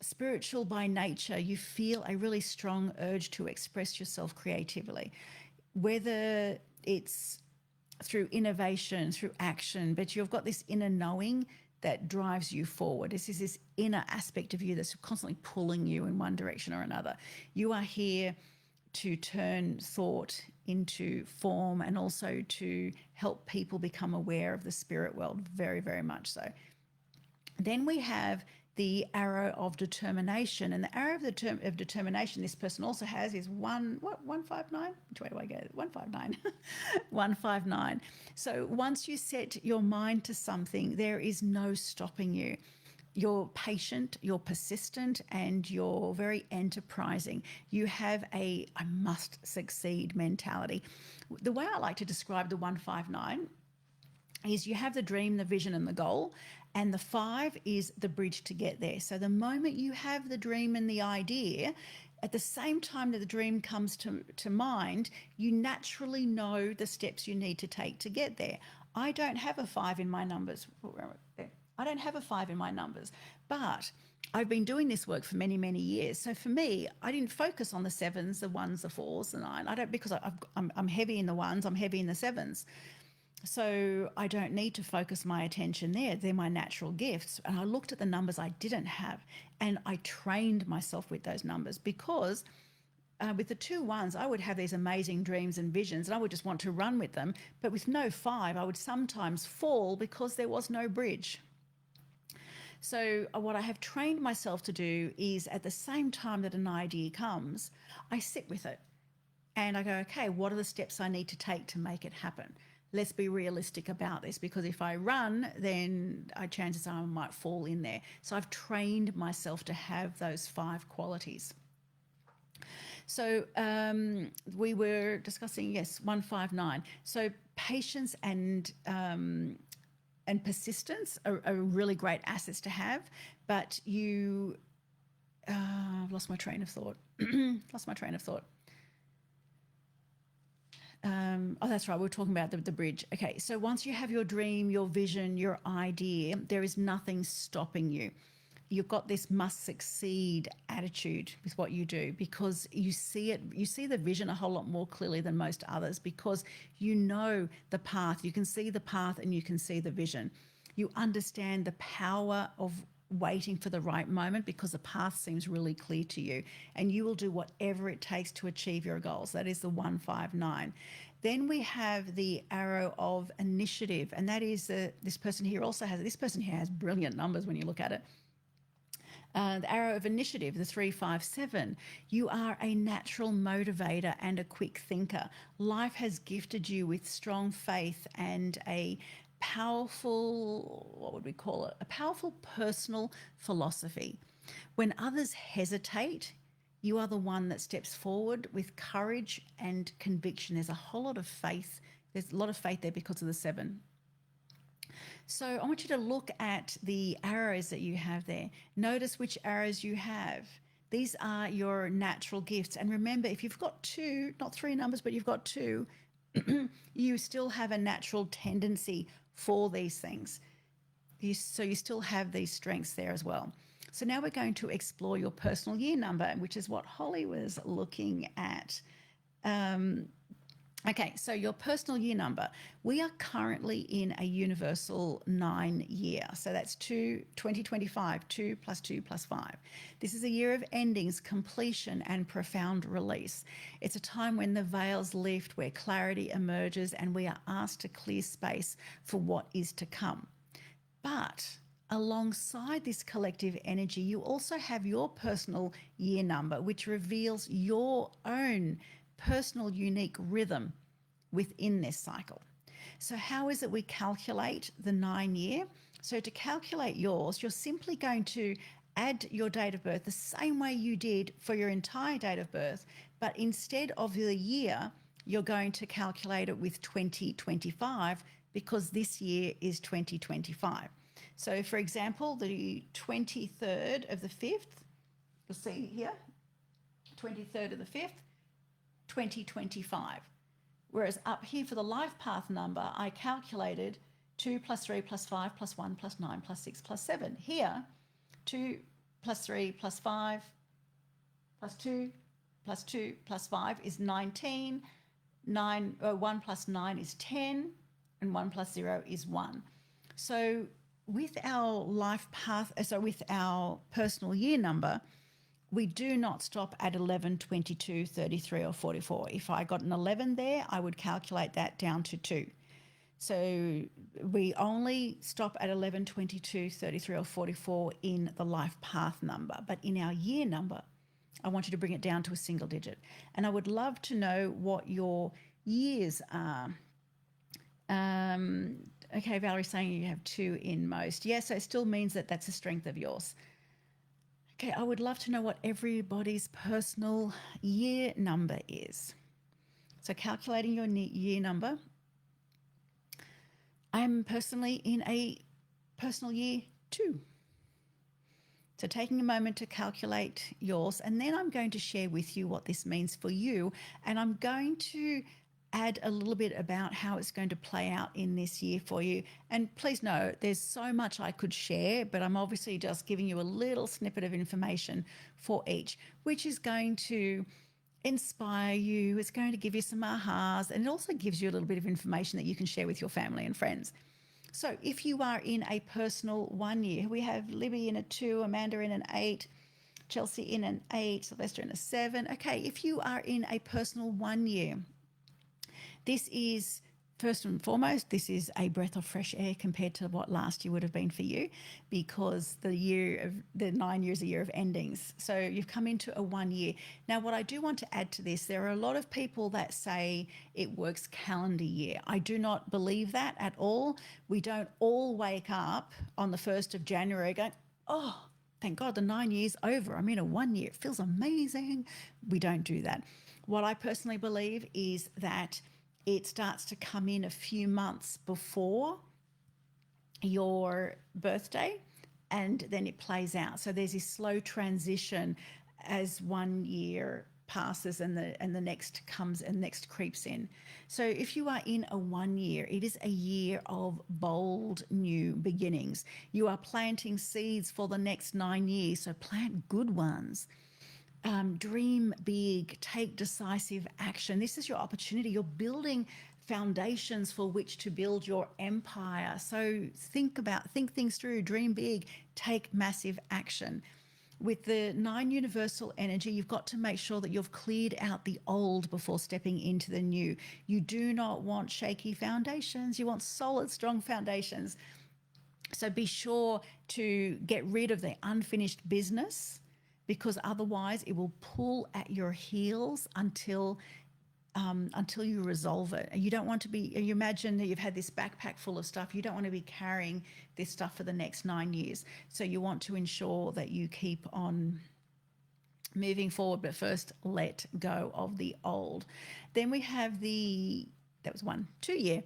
Spiritual by nature, you feel a really strong urge to express yourself creatively, whether it's through innovation, through action, but you've got this inner knowing that drives you forward. This is this inner aspect of you that's constantly pulling you in one direction or another. You are here to turn thought into form and also to help people become aware of the spirit world, very, very much so. Then we have the arrow of determination, and the arrow of determination this person also has is 159. Which way do I go? 159. 159. So once you set your mind to something, there is no stopping you. You're patient, you're persistent, and you're very enterprising. You have a I must succeed mentality. The way I like to describe the 159 is you have the dream, the vision, and the goal. And the 5 is the bridge to get there. So the moment you have the dream and the idea, at the same time that the dream comes to mind, you naturally know the steps you need to take to get there. I don't have a 5 in my numbers. I don't have a 5 in my numbers, but I've been doing this work for many, many years. So for me, I didn't focus on the 7s, the 1s, the 4s, the 9. I don't, because I'm heavy in the 1s, I'm heavy in the 7s. So I don't need to focus my attention there. They're my natural gifts. And I looked at the numbers I didn't have, and I trained myself with those numbers, because with the 2 1s, I would have these amazing dreams and visions, and I would just want to run with them. But with no 5, I would sometimes fall because there was no bridge. So what I have trained myself to do is, at the same time that an idea comes, I sit with it and I go, okay, what are the steps I need to take to make it happen? Let's be realistic about this, because if I run, then chances are I might fall in there. So I've trained myself to have those 5 qualities. So we were discussing, yes, 159. So patience and persistence are really great assets to have, but I've lost my train of thought. Oh, that's right. We were talking about the bridge. Okay, so once you have your dream, your vision, your idea, there is nothing stopping you. You've got this must succeed attitude with what you do, because you see the vision a whole lot more clearly than most others, because you know the path. You can see the path and you can see the vision. You understand the power of waiting for the right moment, because the path seems really clear to you, and you will do whatever it takes to achieve your goals. That is the 159. Then we have the arrow of initiative, and that is this person here has brilliant numbers when you look at it. The arrow of initiative, the 357. You are a natural motivator and a quick thinker. Life has gifted you with strong faith and a powerful, what would we call it? A powerful personal philosophy. When others hesitate, you are the one that steps forward with courage and conviction. There's a whole lot of faith. There's a lot of faith there because of the 7. So I want you to look at the arrows that you have there. Notice which arrows you have. These are your natural gifts. And remember, if you've got 2, not 3 numbers, but you've got 2, you still have a natural tendency for these things. So you still have these strengths there as well. So now we're going to explore your personal year number, which is what Holly was looking at. Okay, so your personal year number. We are currently in a universal 9 year. So that's 2025, 2 + 2 + 5. This is a year of endings, completion, and profound release. It's a time when the veils lift, where clarity emerges, and we are asked to clear space for what is to come. But alongside this collective energy, you also have your personal year number, which reveals your own personal unique rhythm within this cycle. So how is it we calculate the 9 year? So to calculate yours, you're simply going to add your date of birth the same way you did for your entire date of birth, but instead of the year, you're going to calculate it with 2025, because this year is 2025. So for example, the 23rd of the 5th, you'll see here, 23rd of the 5th, 2025. Whereas up here for the life path number, I calculated 2 + 3 + 5 + 1 + 9 + 6 + 7. Here, 2 + 3 + 5 + 2 + 2 + 5 is 19. 1 + 9 is 10, and 1 + 0 is 1. So with our life path, with our personal year number, we do not stop at 11, 22, 33, or 44. If I got an 11 there, I would calculate that down to 2. So we only stop at 11, 22, 33, or 44 in the life path number. But in our year number, I want you to bring it down to a single digit. And I would love to know what your years are. Okay, Valerie's saying you have 2 in most. Yes, so it still means that that's a strength of yours. Okay, I would love to know what everybody's personal year number is. So calculating your year number. I'm personally in a personal year 2. So taking a moment to calculate yours, and then I'm going to share with you what this means for you. And I'm going to add a little bit about how it's going to play out in this year for you. And please know, there's so much I could share, but I'm obviously just giving you a little snippet of information for each, which is going to inspire you. It's going to give you some ahas, and it also gives you a little bit of information that you can share with your family and friends. So if you are in a personal 1 year, we have Libby in a 2, Amanda in an 8, Chelsea in an 8, Sylvester in a 7. Okay, if you are in a personal 1 year, this is first and foremost, this is a breath of fresh air compared to what last year would have been for you, because the 9 years a year of endings. So you've come into a 1 year. Now, what I do want to add to this, there are a lot of people that say it works calendar year. I do not believe that at all. We don't all wake up on the 1st of January going, oh, thank God the 9 years over. I'm in a 1 year. It feels amazing. We don't do that. What I personally believe is that it starts to come in a few months before your birthday, and then it plays out. So there's this slow transition as 1 year passes and the next comes and next creeps in. So if you are in a 1 year, it is a year of bold new beginnings. You are planting seeds for the next 9 years, so plant good ones. Dream big, take decisive action. This is your opportunity. You're building foundations for which to build your empire. So think things through, dream big, take massive action. With the 9 universal energy, you've got to make sure that you've cleared out the old before stepping into the new. You do not want shaky foundations. You want solid, strong foundations. So be sure to get rid of the unfinished business, because otherwise it will pull at your heels until you resolve it. And you don't want to be, you imagine that you've had this backpack full of stuff. You don't want to be carrying this stuff for the next 9 years. So you want to ensure that you keep on moving forward, but first let go of the old. Then we have that was 2 year.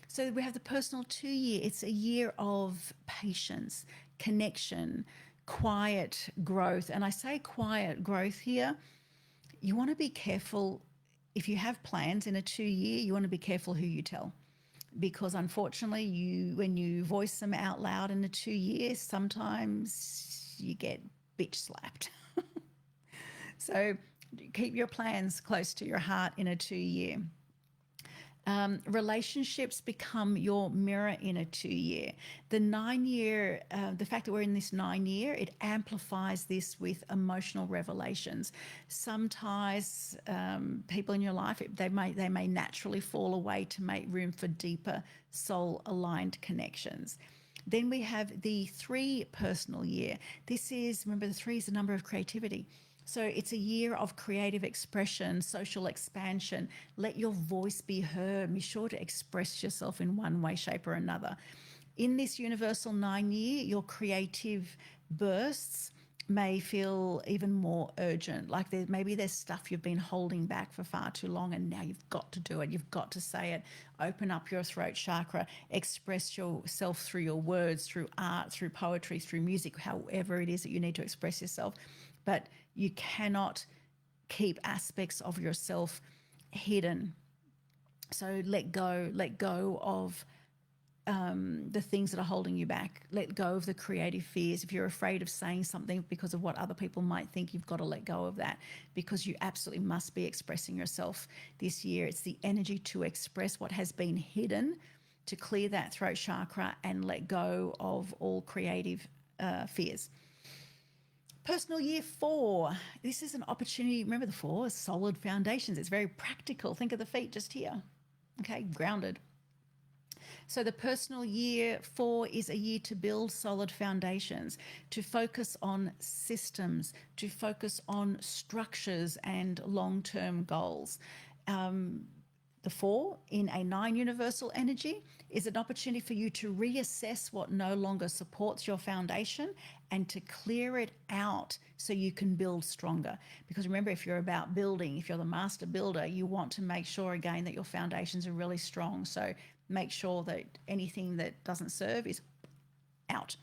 So we have the personal 2 year. It's a year of patience, connection, quiet growth. And I say quiet growth here. You want to be careful. If you have plans in a 2 year, you want to be careful who you tell, because unfortunately when you voice them out loud in a 2 year, sometimes you get bitch slapped. So keep your plans close to your heart in a 2 year. Relationships become your mirror in a 2 year. The 9 year, the fact that we're in this 9 year, it amplifies this with emotional revelations. Some ties, people in your life, they may naturally fall away to make room for deeper soul aligned connections. Then we have the 3 personal year. This is, remember, the 3 is the number of creativity. So it's a year of creative expression, social expansion. Let your voice be heard. Be sure to express yourself in one way, shape, or another. In this universal 9 year, your creative bursts may feel even more urgent. Like maybe there's stuff you've been holding back for far too long, and now you've got to do it. You've got to say it. Open up your throat chakra. Express yourself through your words, through art, through poetry, through music, however it is that you need to express yourself. But you cannot keep aspects of yourself hidden. So let go of the things that are holding you back. Let go of the creative fears. If you're afraid of saying something because of what other people might think, you've got to let go of that, because you absolutely must be expressing yourself this year. It's the energy to express what has been hidden, to clear that throat chakra and let go of all creative fears. Personal year 4. This is an opportunity. Remember the 4 is solid foundations. It's very practical. Think of the feet just here. Okay, grounded. So the personal year 4 is a year to build solid foundations, to focus on systems, to focus on structures and long-term goals. The 4 in a 9 universal energy is an opportunity for you to reassess what no longer supports your foundation and to clear it out so you can build stronger. Because remember, if you're about building, if you're the master builder, you want to make sure again that your foundations are really strong. So make sure that anything that doesn't serve is out,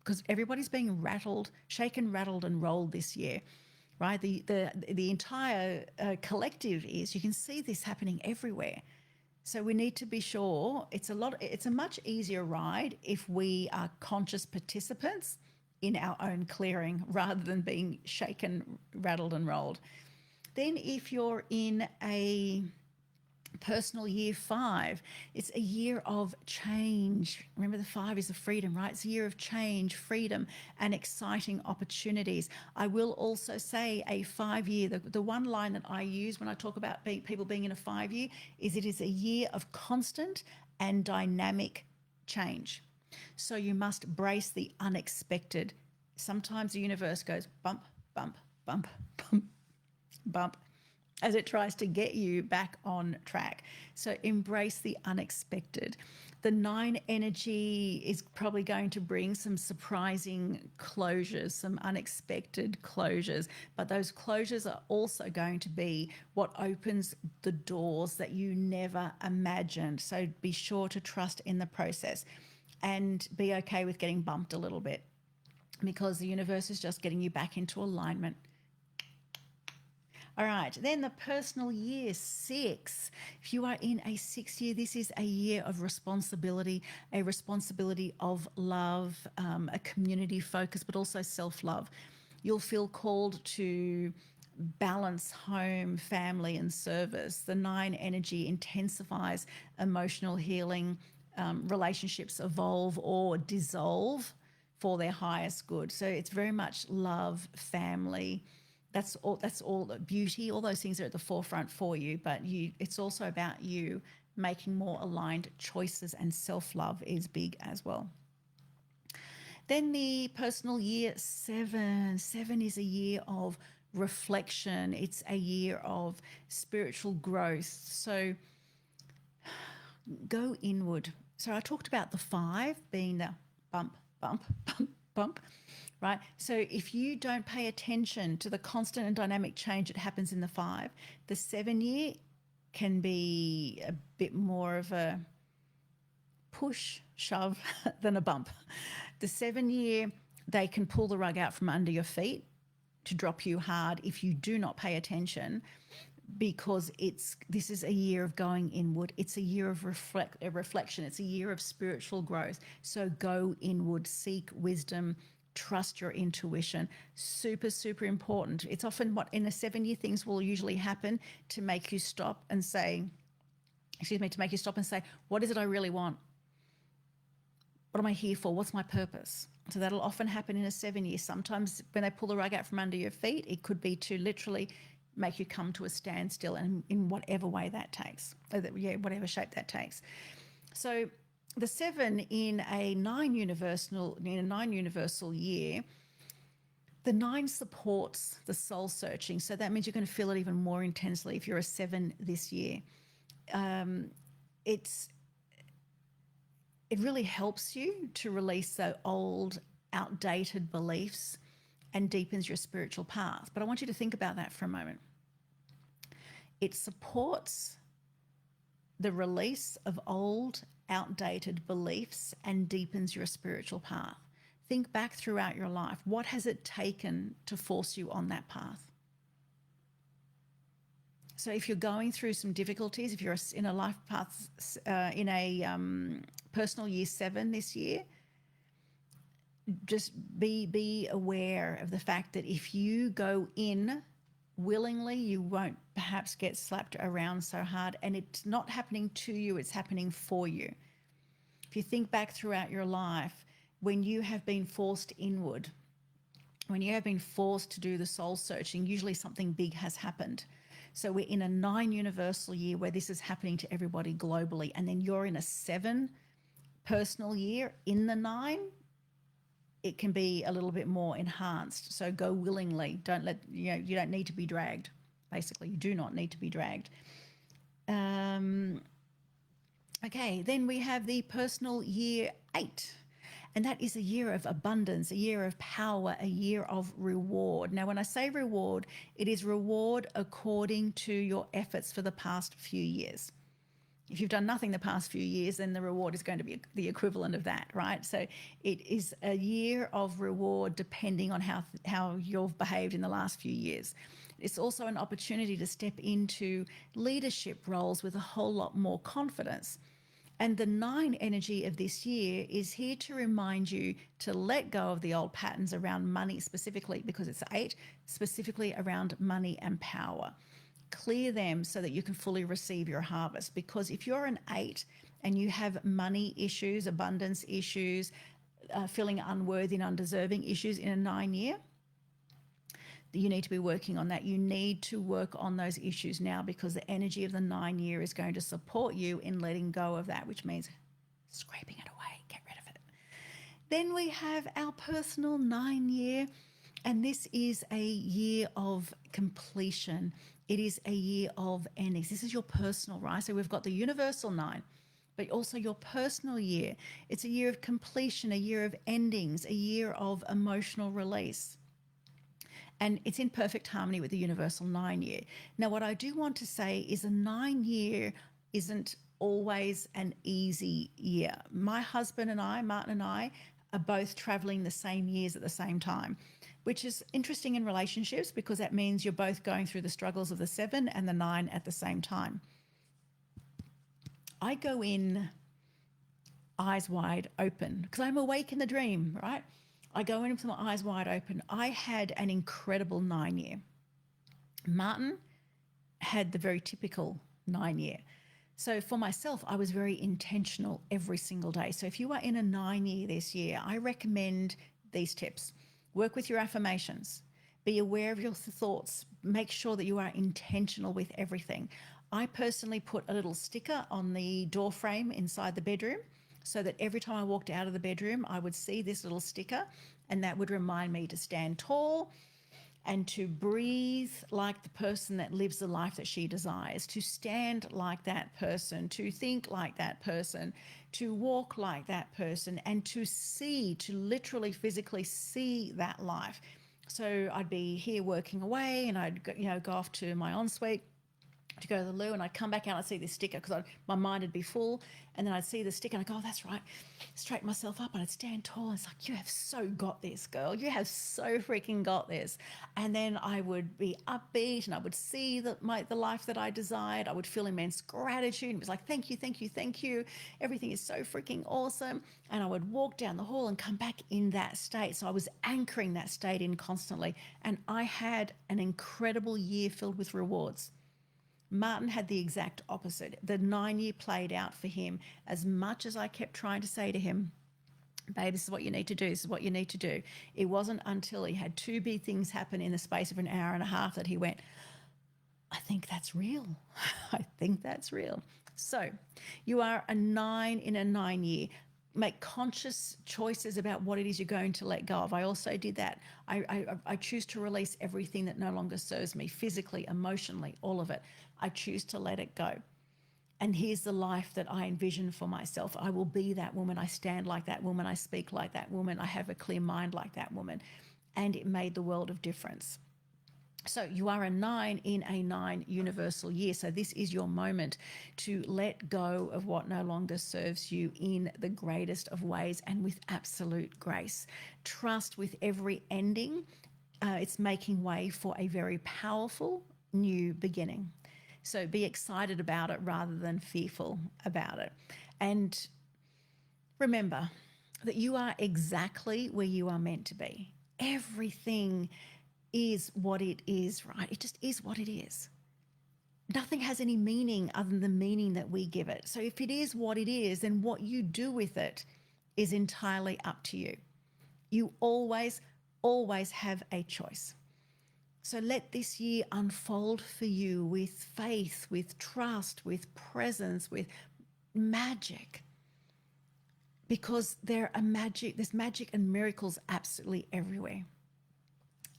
because everybody's being rattled, shaken, rattled, and rolled this year, right? The entire collective is. You can see this happening everywhere. So we need to be sure it's a much easier ride if we are conscious participants in our own clearing rather than being shaken, rattled, and rolled. Then if you're in a personal year 5, it's a year of change. Remember, the 5 is the freedom, right? It's a year of change, freedom, and exciting opportunities. I will also say a 5-year, the one line that I use when I talk about people being in a 5-year is it is a year of constant and dynamic change. So you must brace the unexpected. Sometimes the universe goes bump, bump, bump, bump, bump, as it tries to get you back on track. So embrace the unexpected. The 9 energy is probably going to bring some surprising closures, some unexpected closures, but those closures are also going to be what opens the doors that you never imagined. So be sure to trust in the process and be okay with getting bumped a little bit, because the universe is just getting you back into alignment. All right, then the personal year 6. If you are in a 6th year, this is a year of responsibility, a responsibility of love, a community focus, but also self-love. You'll feel called to balance home, family, and service. The 9 energy intensifies emotional healing. Relationships evolve or dissolve for their highest good. So it's very much love, family. That's all the beauty. All those things are at the forefront for you, but it's also about you making more aligned choices, and self-love is big as well. Then the personal year 7. 7 is a year of reflection. It's a year of spiritual growth. So go inward. So I talked about the 5 being the bump, bump, bump, bump, right? So if you don't pay attention to the constant and dynamic change that happens in the 5, the 7 year can be a bit more of a push, shove than a bump. The 7 year, they can pull the rug out from under your feet to drop you hard if you do not pay attention, because this is a year of going inward. It's a year of reflection. It's a year of spiritual growth. So go inward, seek wisdom, trust your intuition. Super, super important. It's often what in a 7 year things will usually happen to make you stop and say, what is it I really want? What am I here for? What's my purpose? So that'll often happen in a 7 year. Sometimes when they pull the rug out from under your feet, it could be to literally make you come to a standstill, and in whatever way that takes, whatever shape that takes. So the 7 in a 9 universal year, the 9 supports the soul searching. So that means you're going to feel it even more intensely if you're a 7 this year. It really helps you to release the old, outdated beliefs and deepens your spiritual path. But I want you to think about that for a moment. It supports the release of old, outdated beliefs and deepens your spiritual path. Think back throughout your life. What has it taken to force you on that path? So if you're going through some difficulties, if you're in a life path, in a personal year 7 this year, just be aware of the fact that if you go in willingly, you won't perhaps get slapped around so hard, and it's not happening to you, it's happening for you. If you think back throughout your life, when you have been forced inward, when you have been forced to do the soul searching, usually something big has happened. So we're in a 9 universal year where this is happening to everybody globally, and then you're in a 7 personal year in the 9, it can be a little bit more enhanced. So go willingly. You don't need to be dragged. Basically, you do not need to be dragged. Okay, then we have the personal year 8. And that is a year of abundance, a year of power, a year of reward. Now, when I say reward, it is reward according to your efforts for the past few years. If you've done nothing the past few years, then the reward is going to be the equivalent of that, right? So it is a year of reward depending on how you've behaved in the last few years. It's also an opportunity to step into leadership roles with a whole lot more confidence. And the 9 energy of this year is here to remind you to let go of the old patterns around money specifically, because it's 8, specifically around money and power. Clear them so that you can fully receive your harvest. Because if you're an 8 and you have money issues, abundance issues, feeling unworthy and undeserving issues in a 9 year, you need to be working on that. You need to work on those issues now, because the energy of the 9 year is going to support you in letting go of that, which means scraping it away, get rid of it. Then we have our personal 9 year, and this is a year of completion. It is a year of endings. This is your personal, right? So we've got the universal 9, but also your personal year. It's a year of completion, a year of endings, a year of emotional release. And it's in perfect harmony with the universal 9 year. Now, what I do want to say is a 9 year isn't always an easy year. My husband and I, Martin and I, are both traveling the same years at the same time, which is interesting in relationships, because that means you're both going through the struggles of the 7 and the 9 at the same time. I go in eyes wide open because I'm awake in the dream, right? I go in with my eyes wide open. I had an incredible 9 year. Martin had the very typical 9 year. So for myself, I was very intentional every single day. So if you are in a 9 year this year, I recommend these tips. Work with your affirmations. Be aware of your thoughts. Make sure that you are intentional with everything. I personally put a little sticker on the door frame inside the bedroom, so that every time I walked out of the bedroom, I would see this little sticker, and that would remind me to stand tall and to breathe like the person that lives the life that she desires, to stand like that person, to think like that person, to walk like that person, and to see, to literally physically see that life. So I'd be here working away, and I'd go off to my ensuite to go to the loo, and I'd come back out and I'd see this sticker, because my mind would be full, and then I'd see the sticker and I'd go, oh, that's right, straighten myself up, and I'd stand tall. And it's like, you have so got this, girl. You have so freaking got this. And then I would be upbeat, and I would see the life that I desired. I would feel immense gratitude. It was like, thank you, thank you, thank you. Everything is so freaking awesome. And I would walk down the hall and come back in that state. So I was anchoring that state in constantly. And I had an incredible year filled with rewards. Martin had the exact opposite. The 9 year played out for him. As much as I kept trying to say to him, babe, this is what you need to do, this is what you need to do, it wasn't until he had 2 big things happen in the space of an hour and a half that he went, I think that's real. I think that's real. So you are a 9 in a 9 year. Make conscious choices about what it is you're going to let go of. I also did that. I choose to release everything that no longer serves me, physically, emotionally, all of it. I choose to let it go. And here's the life that I envision for myself. I will be that woman. I stand like that woman. I speak like that woman. I have a clear mind like that woman. And it made the world of difference. So you are a 9 in a 9 universal year. So this is your moment to let go of what no longer serves you in the greatest of ways and with absolute grace. Trust with every ending. It's making way for a very powerful new beginning. So be excited about it rather than fearful about it. And remember that you are exactly where you are meant to be. Everything is what it is, right? It just is what it is. Nothing has any meaning other than the meaning that we give it. So if it is what it is, then what you do with it is entirely up to you. You always, always have a choice. So let this year unfold for you with faith, with trust, with presence, with magic. Because there's magic and miracles absolutely everywhere.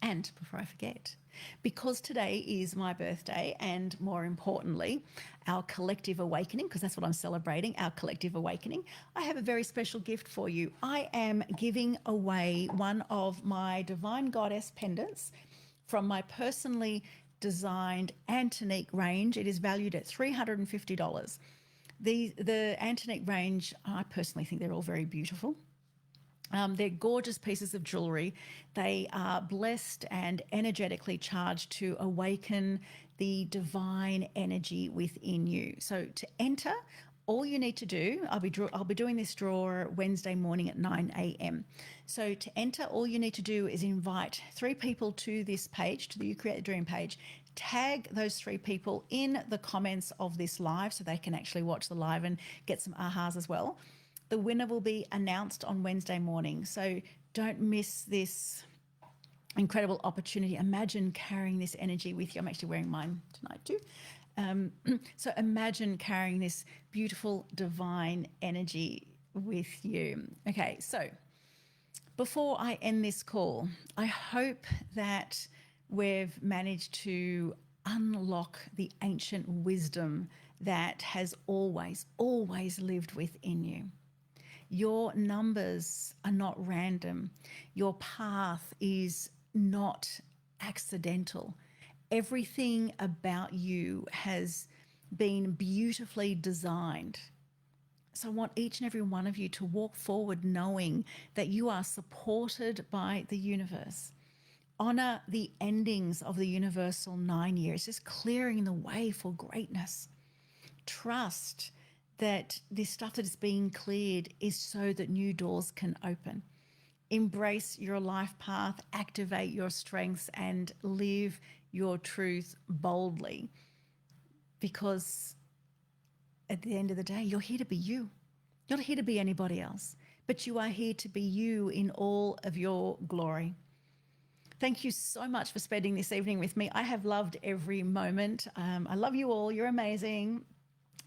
And before I forget, because today is my birthday, and more importantly, our collective awakening, because that's what I'm celebrating, our collective awakening, I have a very special gift for you. I am giving away one of my Divine Goddess pendants from my personally designed Antonique range. It is valued at $350. The Antoinette range, I personally think they're all very beautiful. They're gorgeous pieces of jewelry. They are blessed and energetically charged to awaken the divine energy within you. So to enter, all you need to do, I'll be doing this draw Wednesday morning at 9 a.m. So to enter, all you need to do is invite 3 people to this page, to the You Create the Dream page. Tag those 3 people in the comments of this live so they can actually watch the live and get some ahas as well. The winner will be announced on Wednesday morning. So don't miss this incredible opportunity. Imagine carrying this energy with you. I'm actually wearing mine tonight too. So imagine carrying this beautiful divine energy with you. Okay, so before I end this call, I hope that we've managed to unlock the ancient wisdom that has always, always lived within you. Your numbers are not random. Your path is not accidental. Everything about you has been beautifully designed. So I want each and every one of you to walk forward knowing that you are supported by the universe. Honor the endings of the universal 9 years, just clearing the way for greatness. Trust that this stuff that is being cleared is so that new doors can open. Embrace your life path, activate your strengths, and live your truth boldly. Because at the end of the day, you're here to be you. You're not here to be anybody else, but you are here to be you in all of your glory. Thank you so much for spending this evening with me. I have loved every moment. I love you all. You're amazing.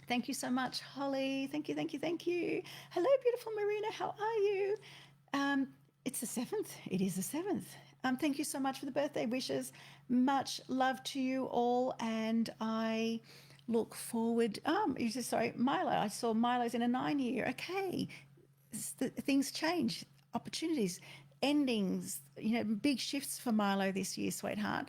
Thank you so much, Holly. Thank you, thank you, thank you. Hello, beautiful Marina. How are you? It's the 7th. It is the 7th. Thank you so much for the birthday wishes. Much love to you all. And I look forward. Sorry, Milo. I saw Milo's in a 9-year. Okay. Things change. Opportunities, endings, big shifts for Milo this year, sweetheart.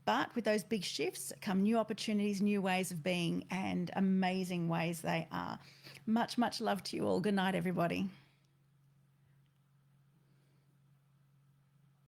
But with those big shifts come new opportunities, new ways of being, and amazing ways they are. Much, much love to you all. Good night, everybody.